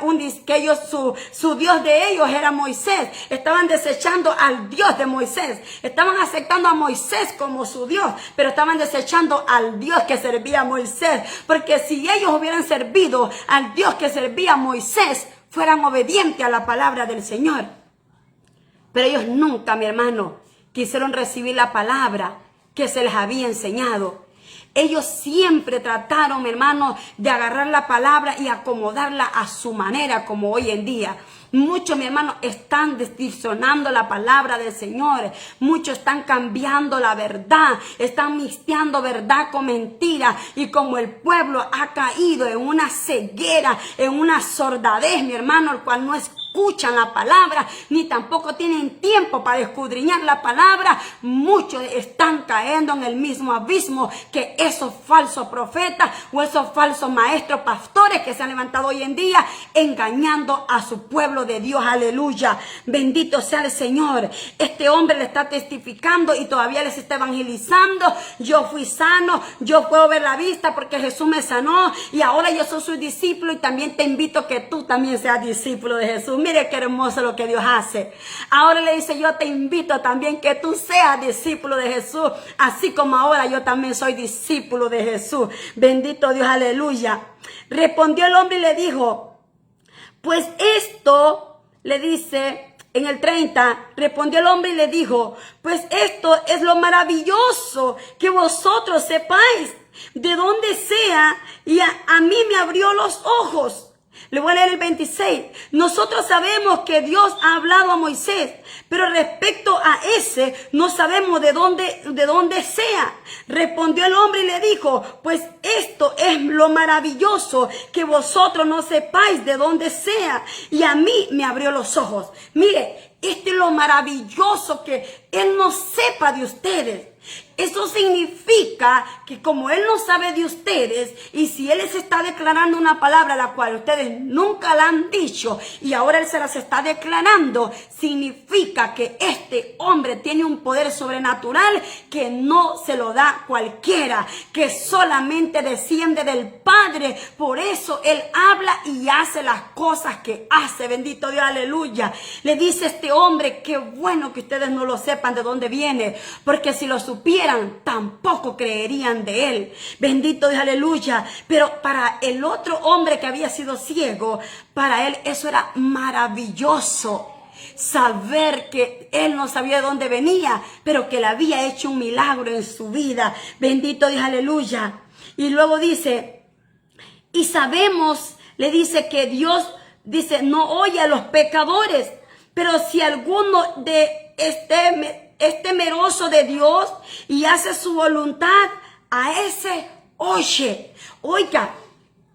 su Dios de ellos era Moisés. Estaban desechando al Dios de Moisés. Estaban aceptando a Moisés como su Dios, pero estaban desechando al Dios que servía a Moisés. Porque si ellos hubieran servido servido al Dios que servía a Moisés fueran obedientes a la palabra del Señor. Pero ellos nunca, mi hermano, quisieron recibir la palabra que se les había enseñado. Ellos siempre trataron, mi hermano, de agarrar la palabra y acomodarla a su manera, como hoy en día. Muchos, mi hermano, están distorsionando la palabra del Señor. Muchos están cambiando la verdad. Están mixteando verdad con mentira. Y como el pueblo ha caído en una ceguera, en una sordadez, mi hermano, el cual no escuchan la palabra, ni tampoco tienen tiempo para escudriñar la palabra, muchos están cayendo en el mismo abismo que esos falsos profetas o esos falsos maestros pastores que se han levantado hoy en día, engañando a su pueblo de Dios. Aleluya, bendito sea el Señor. Este hombre le está testificando y todavía les está evangelizando. Yo fui sano, yo puedo ver la vista porque Jesús me sanó y ahora yo soy su discípulo y también te invito a que tú también seas discípulo de Jesús. Mire qué hermoso lo que Dios hace. Ahora le dice, yo te invito también que tú seas discípulo de Jesús, así como ahora yo también soy discípulo de Jesús. Bendito Dios, aleluya. Respondió el hombre y le dijo, pues esto, le dice en el 30, respondió el hombre y le dijo, pues esto es lo maravilloso que vosotros sepáis de dónde sea, y a mí me abrió los ojos. Le voy a leer el 26. Nosotros sabemos que Dios ha hablado a Moisés, pero respecto a ese no sabemos de dónde sea. Respondió el hombre y le dijo, pues esto es lo maravilloso, que vosotros no sepáis de dónde sea, y a mí me abrió los ojos. Mire, esto es lo maravilloso, que Él no sepa de ustedes. Eso significa que como Él no sabe de ustedes, y si Él les está declarando una palabra la cual ustedes nunca la han dicho y ahora Él se las está declarando, significa que este hombre tiene un poder sobrenatural que no se lo da cualquiera, que solamente desciende del Padre. Por eso Él habla y hace las cosas que hace. Bendito Dios, aleluya. Le dice este hombre, qué bueno que ustedes no lo sepan de dónde viene, porque si lo supieran, tampoco creerían de él. Bendito Dios, aleluya. Pero para el otro hombre que había sido ciego, para él eso era maravilloso. Saber que él no sabía de dónde venía, pero que le había hecho un milagro en su vida. Bendito Dios, aleluya. Y luego dice, y sabemos, le dice que Dios, dice, no oye a los pecadores, pero si alguno de es temeroso de Dios y hace su voluntad, a ese oye. Oiga,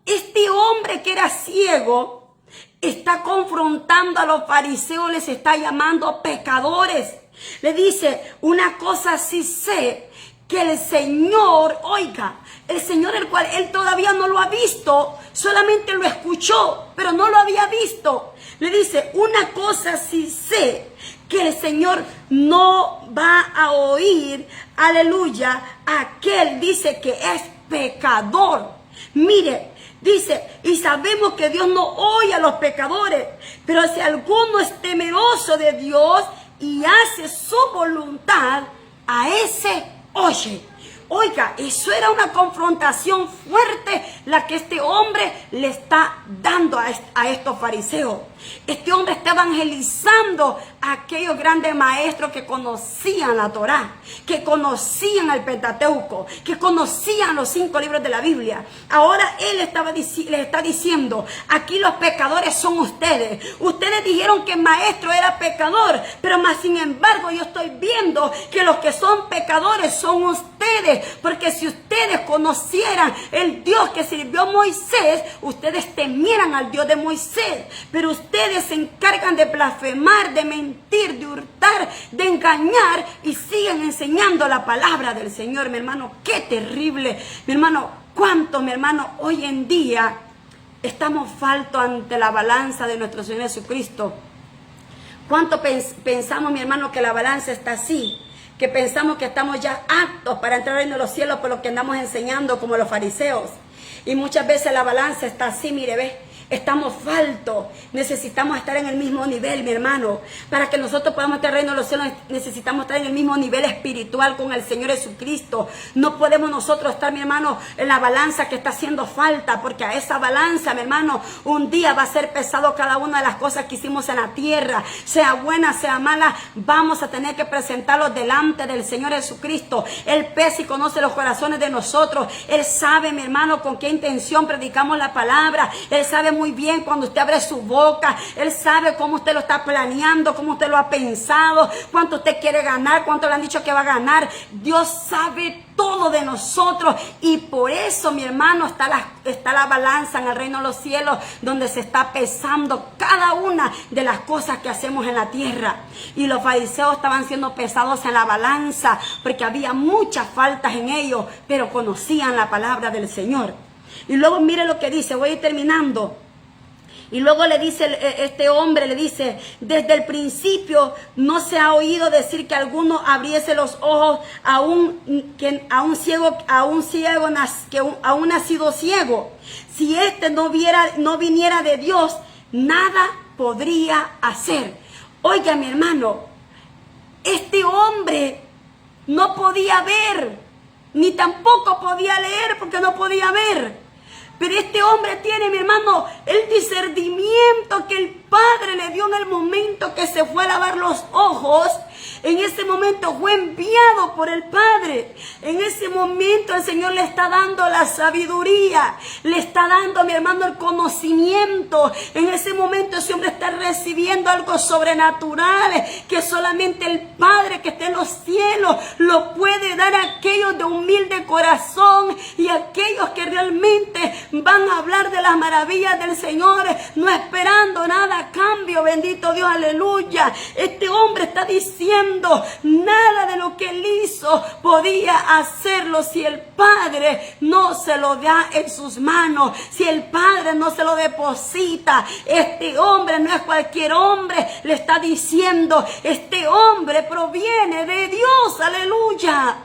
este hombre que era ciego está confrontando a los fariseos, les está llamando pecadores. Le dice, una cosa sí sé, que el Señor, oiga, el Señor, el cual él todavía no lo ha visto, solamente lo escuchó, pero no lo había visto. Le dice, una cosa sí sé, que el Señor no va a oír, aleluya, a aquel, dice, que es pecador. Mire, dice, y sabemos que Dios no oye a los pecadores, pero si alguno es temeroso de Dios y hace su voluntad, a ese oye. Oiga, eso era una confrontación fuerte la que este hombre le está dando a estos fariseos. Este hombre está evangelizando a aquellos grandes maestros que conocían la Torá, que conocían el Pentateuco, que conocían los 5 libros de la Biblia. Ahora él les está diciendo, aquí los pecadores son ustedes. Ustedes dijeron que el maestro era pecador, pero más sin embargo yo estoy viendo que los que son pecadores son ustedes. Porque si ustedes conocieran el Dios que sirvió Moisés, ustedes temieran al Dios de Moisés. Pero ustedes se encargan de blasfemar, de mentir, de hurtar, de engañar y siguen enseñando la palabra del Señor. Mi hermano, qué terrible. Mi hermano, cuánto, mi hermano, hoy en día estamos faltos ante la balanza de nuestro Señor Jesucristo. ¿Cuánto pensamos, mi hermano, que la balanza está así? Que pensamos que estamos ya aptos para entrar en los cielos por lo que andamos enseñando como los fariseos. Y muchas veces la balanza está así, mire, ve, estamos faltos. Necesitamos estar en el mismo nivel, mi hermano. Para que nosotros podamos estar en el reino de los cielos, necesitamos estar en el mismo nivel espiritual con el Señor Jesucristo. No podemos nosotros estar, mi hermano, en la balanza que está haciendo falta, porque a esa balanza, mi hermano, un día va a ser pesado cada una de las cosas que hicimos en la tierra, sea buena, sea mala. Vamos a tener que presentarlos delante del Señor Jesucristo. Él pesa y conoce los corazones de nosotros. Él sabe, mi hermano, con qué intención predicamos la palabra. Él sabe muy bien cuando usted abre su boca. Él sabe cómo usted lo está planeando, cómo usted lo ha pensado, cuánto usted quiere ganar, cuánto le han dicho que va a ganar. Dios sabe todo de nosotros, y por eso, mi hermano, está la balanza en el reino de los cielos, donde se está pesando cada una de las cosas que hacemos en la tierra. Y los fariseos estaban siendo pesados en la balanza porque había muchas faltas en ellos, pero conocían la palabra del Señor. Y luego mire lo que dice, voy a ir terminando. Y luego le dice, este hombre le dice, desde el principio no se ha oído decir que alguno abriese los ojos a un nacido ciego. Si este no viniera de Dios, nada podría hacer. Oiga, mi hermano, este hombre no podía ver, ni tampoco podía leer porque no podía ver. Pero este hombre tiene, mi hermano, el discernimiento que el Padre le dio en el momento que se fue a lavar los ojos. En ese momento fue enviado por el Padre. En ese momento el Señor le está dando la sabiduría, le está dando, mi hermano, el conocimiento. En ese momento ese hombre está recibiendo algo sobrenatural que solamente el Padre que está en los cielos lo puede dar a aquellos de humilde corazón y a aquellos que realmente van a hablar de las maravillas del Señor, no esperando nada a cambio. Bendito Dios, aleluya. Este hombre está diciendo, nada de lo que él hizo podía hacerlo si el Padre no se lo da en sus manos, si el Padre no se lo deposita. Este hombre no es cualquier hombre, le está diciendo, este hombre proviene de Dios, aleluya.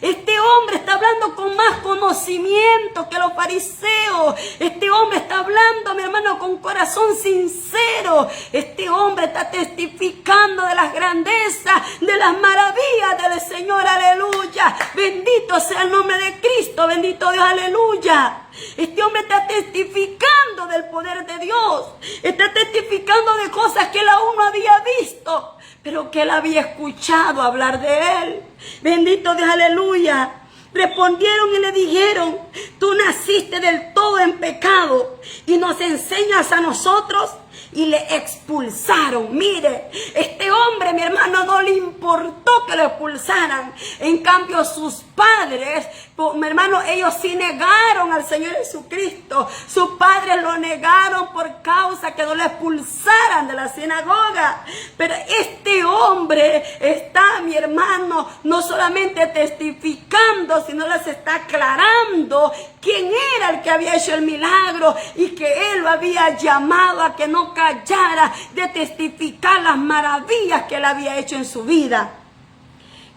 Este hombre está hablando con más conocimiento que los fariseos. Este hombre está hablando, mi hermano, con corazón sincero. Este hombre está testificando de las grandezas, de las maravillas del Señor, aleluya. Bendito sea el nombre de Cristo, bendito Dios, aleluya. Este hombre está testificando del poder de Dios. Está testificando de cosas que él aún no había visto, pero que él había escuchado hablar de él. Bendito Dios, aleluya. Respondieron y le dijeron, tú naciste del todo en pecado y nos enseñas a nosotros. Y le expulsaron. Mire, este hombre, mi hermano, no le importó que lo expulsaran. En cambio, sus padres, mi hermano, ellos sí negaron al Señor Jesucristo. Sus padres lo negaron por causa que no lo expulsaran de la sinagoga. Pero este hombre está, mi hermano, no solamente testificando, sino les está aclarando quién era el que había hecho el milagro y que él lo había llamado a que no callara de testificar las maravillas que él había hecho en su vida.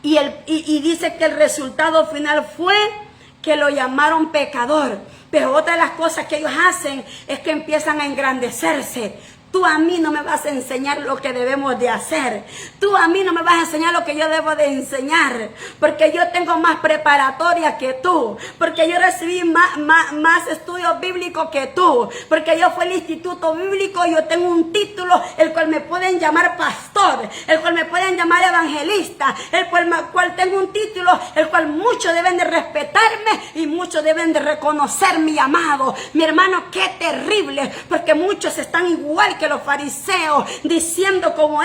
Y dice que el resultado final fue que lo llamaron pecador. Pero otra de las cosas que ellos hacen es que empiezan a engrandecerse. Tú a mí no me vas a enseñar lo que debemos de hacer. Tú a mí no me vas a enseñar lo que yo debo de enseñar. Porque yo tengo más preparatoria que tú. Porque yo recibí más estudios bíblicos que tú. Porque yo fui al instituto bíblico y yo tengo un título el cual me pueden llamar pastor. El cual me pueden llamar evangelista. El cual tengo un título el cual muchos deben de respetarme y muchos deben de reconocer mi llamado. Mi hermano, qué terrible. Porque muchos están igual que los fariseos, diciendo como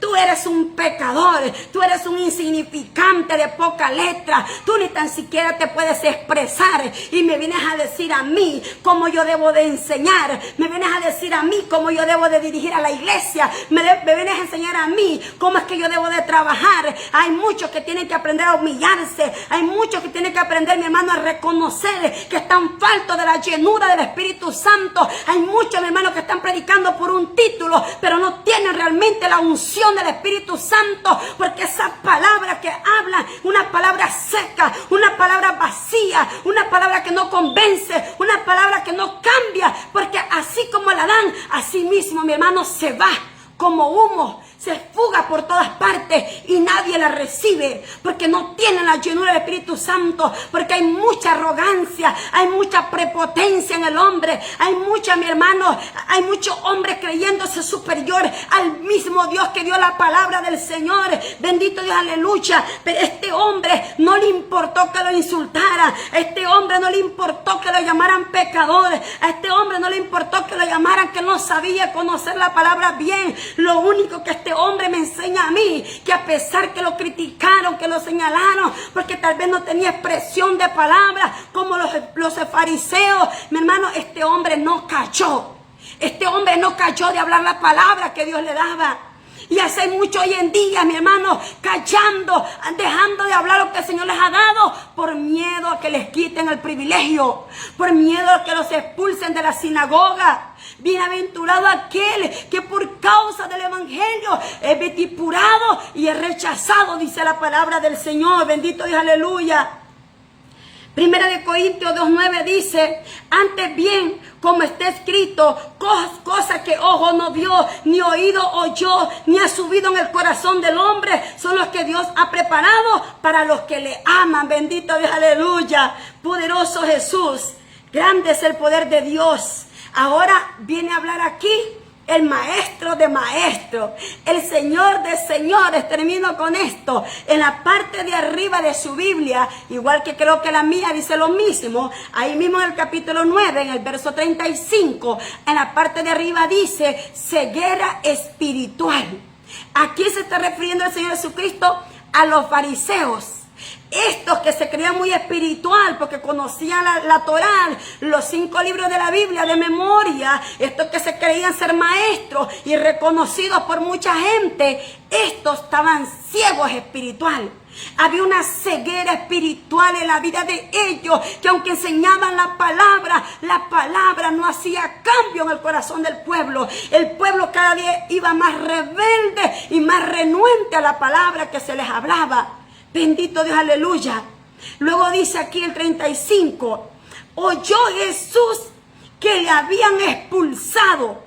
tú eres un pecador, tú eres un insignificante de poca letra, tú ni tan siquiera te puedes expresar y me vienes a decir a mí cómo yo debo de enseñar, me vienes a decir a mí cómo yo debo de dirigir a la iglesia, me vienes a enseñar a mí cómo es que yo debo de trabajar. Hay muchos que tienen que aprender a humillarse, hay muchos que tienen que aprender, mi hermano, a reconocer que están faltos de la llenura del Espíritu Santo. Hay muchos, mi hermano, que están predicando por un título, pero no tienen realmente la unción del Espíritu Santo, porque esas palabras que hablan, una palabra seca, una palabra vacía, una palabra que no convence, una palabra que no cambia, porque así como la dan, así mismo, mi hermano, se va como humo, se fuga por todas partes y nadie la recibe porque no tienen la llenura del Espíritu Santo, porque hay mucha arrogancia, hay mucha prepotencia en el hombre, hay mucha, mi hermano, hay muchos hombres creyéndose superior al mismo Dios que dio la palabra del Señor. Bendito Dios, aleluya. Pero este hombre no le importó que lo insultaran, a este hombre no le importó que lo llamaran pecador, a este hombre no le importó que lo llamaran que no sabía conocer la palabra bien. Lo único que este hombre me enseña a mí, que a pesar que lo criticaron, que lo señalaron, porque tal vez no tenía expresión de palabra como los fariseos, mi hermano, este hombre no cayó. Este hombre no cayó de hablar la palabra que Dios le daba. Y hace mucho hoy en día, mi hermano, callando, dejando de hablar lo que el Señor les ha dado por miedo a que les quiten el privilegio, por miedo a que los expulsen de la sinagoga. Bienaventurado aquel que por causa del evangelio es vitupurado y es rechazado, dice la palabra del Señor. Bendito Dios, aleluya. Primera de Corintios 2:9 dice: antes bien, como está escrito, cosas que ojo no vio, ni oído oyó, ni ha subido en el corazón del hombre, son los que Dios ha preparado para los que le aman. Bendito Dios, aleluya. Poderoso Jesús, grande es el poder de Dios. Ahora viene a hablar aquí el maestro de maestros, el Señor de señores. Termino con esto. En la parte de arriba de su Biblia, igual que creo que la mía dice lo mismo, ahí mismo en el capítulo 9, en el verso 35, en la parte de arriba dice ceguera espiritual. Aquí se está refiriendo el Señor Jesucristo a los fariseos. Estos que se creían muy espiritual porque conocían la Torá, los 5 libros de la Biblia de memoria, estos que se creían ser maestros y reconocidos por mucha gente, estos estaban ciegos espiritual. Había una ceguera espiritual en la vida de ellos, que aunque enseñaban la palabra no hacía cambio en el corazón del pueblo. El pueblo cada día iba más rebelde y más renuente a la palabra que se les hablaba. Bendito Dios, aleluya. Luego dice aquí el 35, oyó Jesús que le habían expulsado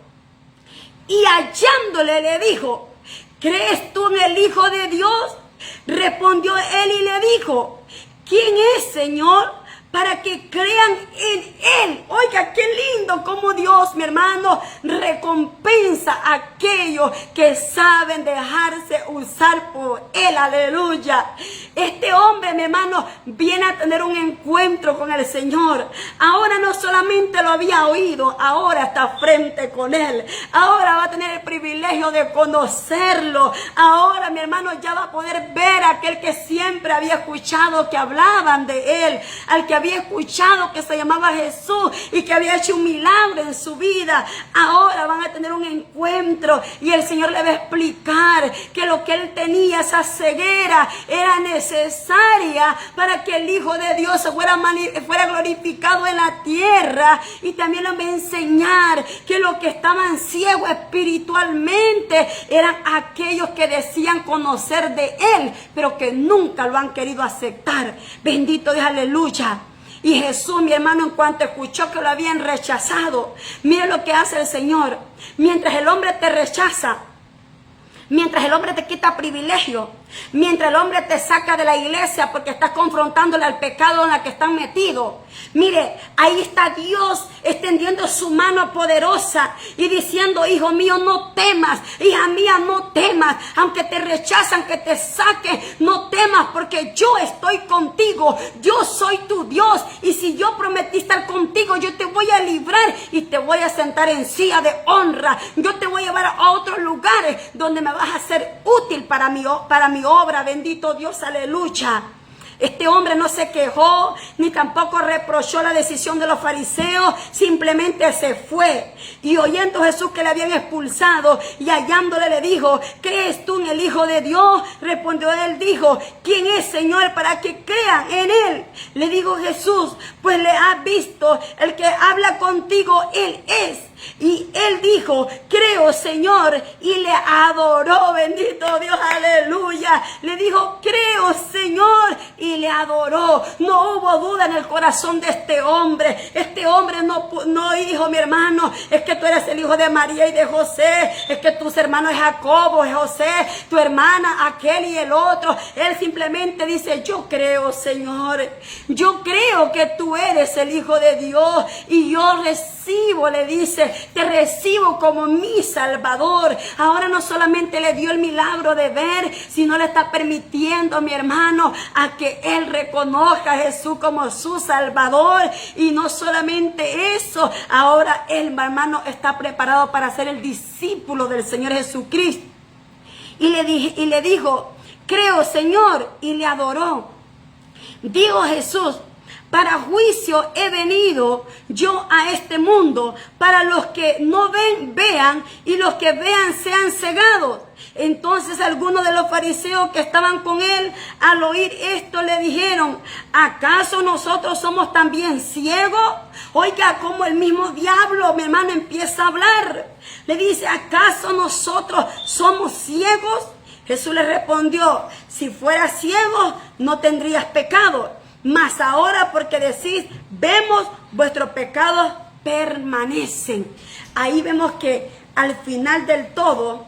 y hallándole le dijo: ¿crees tú en el Hijo de Dios? Respondió él y le dijo: ¿quién es, Señor, para que crean en Él? Oiga, qué lindo como Dios, mi hermano, recompensa a aquellos que saben dejarse usar por Él. Aleluya. Este hombre, mi hermano, viene a tener un encuentro con el Señor. Ahora no solamente lo había oído, ahora está frente con Él. Ahora va a tener el privilegio de conocerlo. Ahora, mi hermano, ya va a poder ver a aquel que siempre había escuchado que hablaban de Él, al que había escuchado que se llamaba Jesús y que había hecho un milagro en su vida. Ahora van a tener un encuentro y el Señor le va a explicar que lo que él tenía, esa ceguera, era necesaria para que el Hijo de Dios fuera glorificado en la tierra. Y también le va a enseñar que los que estaban ciegos espiritualmente eran aquellos que decían conocer de Él, pero que nunca lo han querido aceptar. Bendito Dios, aleluya. Y Jesús, mi hermano, en cuanto escuchó que lo habían rechazado, mire lo que hace el Señor. Mientras el hombre te rechaza, mientras el hombre te quita privilegio, mientras el hombre te saca de la iglesia porque estás confrontándole al pecado en la que están metidos, mire, ahí está Dios extendiendo su mano poderosa y diciendo: hijo mío, no temas, hija mía, no temas, aunque te rechazan, que te saquen, no temas, porque yo estoy contigo, yo soy tu Dios, y si yo prometí estar contigo, yo te voy a librar y te voy a sentar en silla de honra, yo te voy a llevar a otros lugares donde me vas a ser útil para mi obra. Bendito Dios, aleluya. Este hombre no se quejó, ni tampoco reprochó la decisión de los fariseos, simplemente se fue. Y oyendo Jesús que le habían expulsado y hallándole le dijo: ¿crees tú en el Hijo de Dios? Respondió él, dijo: ¿quién es, Señor, para que crean en Él? Le dijo Jesús: pues le has visto, el que habla contigo, Él es. Y él dijo: creo, Señor, y le adoró. Bendito Dios, aleluya. Le dijo: creo, Señor, y le adoró. adoró. No hubo duda en el corazón de este hombre. Este hombre no dijo, mi hermano, es que tú eres el hijo de María y de José, es que tus hermanos es Jacobo, es José, tu hermana aquel y el otro. Él simplemente dice, yo creo, Señor, yo creo que tú eres el Hijo de Dios y yo recibo, le dice, te recibo como mi Salvador. Ahora no solamente le dio el milagro de ver, sino le está permitiendo, mi hermano, a que él reconozca a Jesús como su Salvador. Y no solamente eso, ahora él, mi hermano, está preparado para ser el discípulo del Señor Jesucristo. Y le dijo, creo, Señor, y le adoró. Dijo Jesús, para juicio he venido yo a este mundo, para los que no ven, vean, y los que vean sean cegados. Entonces algunos de los fariseos que estaban con él, al oír esto, le dijeron, ¿acaso nosotros somos también ciegos? Oiga, como el mismo diablo, mi hermano, empieza a hablar. Le dice, ¿acaso nosotros somos ciegos? Jesús le respondió, si fueras ciego, no tendrías pecado. Mas ahora porque decís, vemos, vuestros pecados permanecen. Ahí vemos que al final del todo,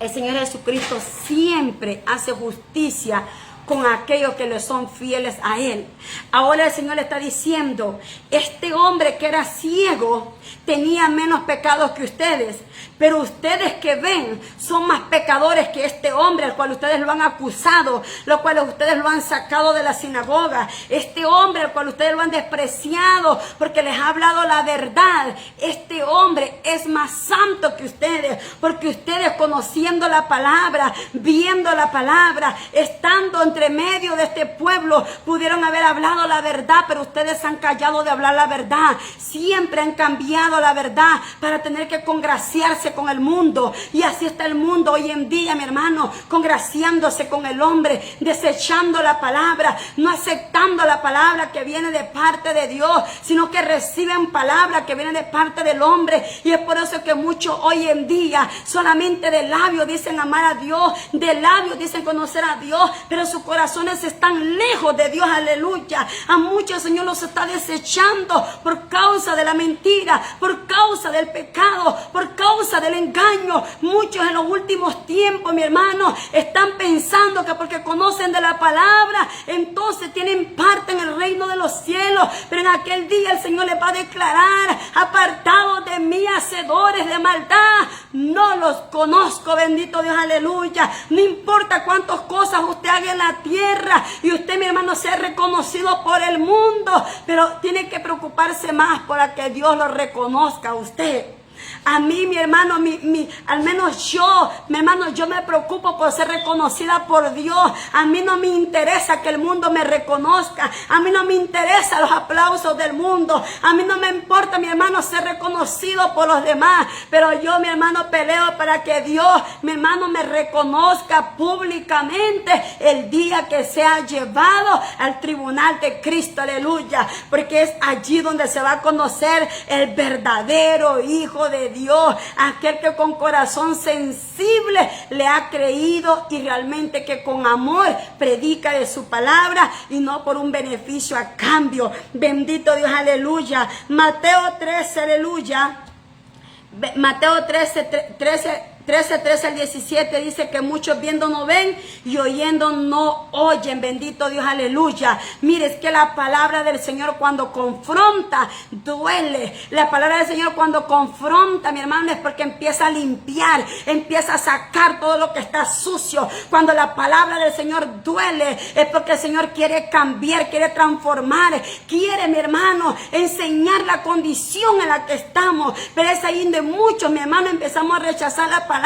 el Señor Jesucristo siempre hace justicia con aquellos que le son fieles a Él. Ahora el Señor le está diciendo, este hombre que era ciego tenía menos pecados que ustedes, pero ustedes que ven son más pecadores que este hombre, al cual ustedes lo han acusado, lo cual ustedes lo han sacado de la sinagoga. Este hombre al cual ustedes lo han despreciado porque les ha hablado la verdad. Este hombre es más santo que ustedes, porque ustedes, conociendo la palabra, viendo la palabra, estando entre medio de este pueblo, pudieron haber hablado la verdad, pero ustedes han callado de hablar la verdad. Siempre han cambiado la verdad para tener que congraciarse con el mundo. Y así está el mundo hoy en día, mi hermano, congraciándose con el hombre, desechando la palabra, no aceptando la palabra que viene de parte de Dios, sino que reciben palabra que viene de parte del hombre. Y es por eso que muchos hoy en día solamente de labios dicen amar a Dios, de labios dicen conocer a Dios, pero sus corazones están lejos de Dios. Aleluya. A muchos el Señor los está desechando por causa de la mentira, por causa del pecado, por causa del engaño. Muchos en los últimos tiempos, mi hermano, están pensando que porque conocen de la palabra, entonces tienen parte en el reino de los cielos. Pero en aquel día el Señor les va a declarar, apartados de mí, hacedores de maldad, no los conozco. Bendito Dios, aleluya. No importa cuántas cosas usted haga en la tierra y usted, mi hermano, sea reconocido por el mundo, pero tiene que preocuparse más para que Dios lo reconozca a usted. A mí, mi hermano, al menos yo, mi hermano, yo me preocupo por ser reconocida por Dios. A mí no me interesa que el mundo me reconozca. A mí no me interesan los aplausos del mundo. A mí no me importa, mi hermano, ser reconocido por los demás. Pero yo, mi hermano, peleo para que Dios, mi hermano, me reconozca públicamente el día que sea llevado al tribunal de Cristo. Aleluya. Porque es allí donde se va a conocer el verdadero Hijo de Dios, aquel que con corazón sensible le ha creído y realmente que con amor predica de su palabra y no por un beneficio a cambio. Bendito Dios, aleluya. Mateo 13, aleluya. Mateo 13 al 17 dice que muchos viendo no ven y oyendo no oyen. Bendito Dios, aleluya. Mire, es que la palabra del Señor cuando confronta duele. La palabra del Señor cuando confronta, mi hermano, es porque empieza a limpiar, empieza a sacar todo lo que está sucio. Cuando la palabra del Señor duele es porque el Señor quiere cambiar, quiere transformar, quiere, mi hermano, enseñar la condición en la que estamos. Pero es ahí donde muchos, mi hermano, empezamos a rechazar la palabra.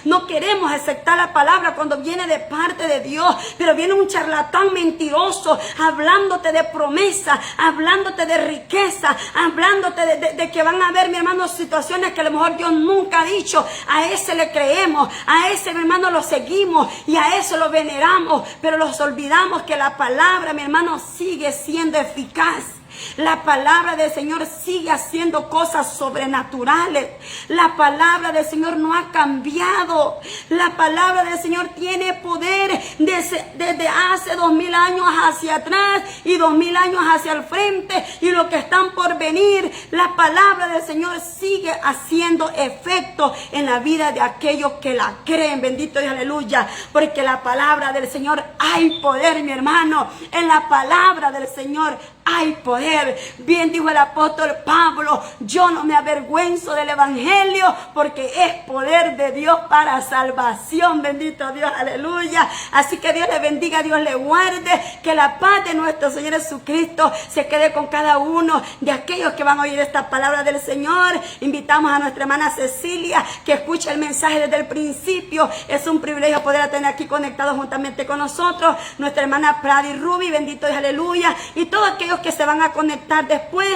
No queremos aceptar la palabra cuando viene de parte de Dios, pero viene un charlatán mentiroso hablándote de promesa, hablándote de riqueza, hablándote de que van a haber, mi hermano, situaciones que a lo mejor Dios nunca ha dicho. A ese le creemos, a ese, mi hermano, lo seguimos y a eso lo veneramos, pero nos olvidamos que la palabra, mi hermano, sigue siendo eficaz. La palabra del Señor sigue haciendo cosas sobrenaturales. La palabra del Señor no ha cambiado. La palabra del Señor tiene poder desde hace 2000 años hacia atrás y 2000 años hacia el frente y lo que están por venir. La palabra del Señor sigue haciendo efecto en la vida de aquellos que la creen. Bendito Dios, aleluya. Porque la palabra del Señor hay poder, mi hermano. En la palabra del Señor hay poder. Bien dijo el apóstol Pablo, yo no me avergüenzo del evangelio porque es poder de Dios para salvación. Bendito Dios, aleluya. Así que Dios le bendiga, Dios le guarde, que la paz de nuestro Señor Jesucristo se quede con cada uno de aquellos que van a oír esta palabra del Señor. Invitamos a nuestra hermana Cecilia que escuche el mensaje desde el principio. Es un privilegio poder tener aquí conectados juntamente con nosotros nuestra hermana Pradi Ruby, bendito Dios, aleluya, y todos aquellos que se van a conectar después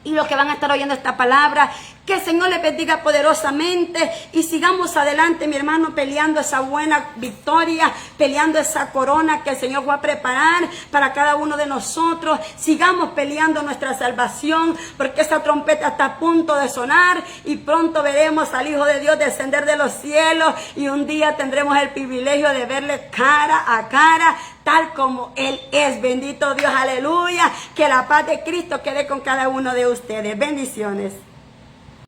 y los que van a estar oyendo esta palabra. Que el Señor les bendiga poderosamente y sigamos adelante, mi hermano, peleando esa buena victoria, peleando esa corona que el Señor va a preparar para cada uno de nosotros. Sigamos peleando nuestra salvación, porque esa trompeta está a punto de sonar y pronto veremos al Hijo de Dios descender de los cielos y un día tendremos el privilegio de verle cara a cara, tal como Él es. Bendito Dios, aleluya. Que la paz de Cristo quede con cada uno de ustedes. Bendiciones.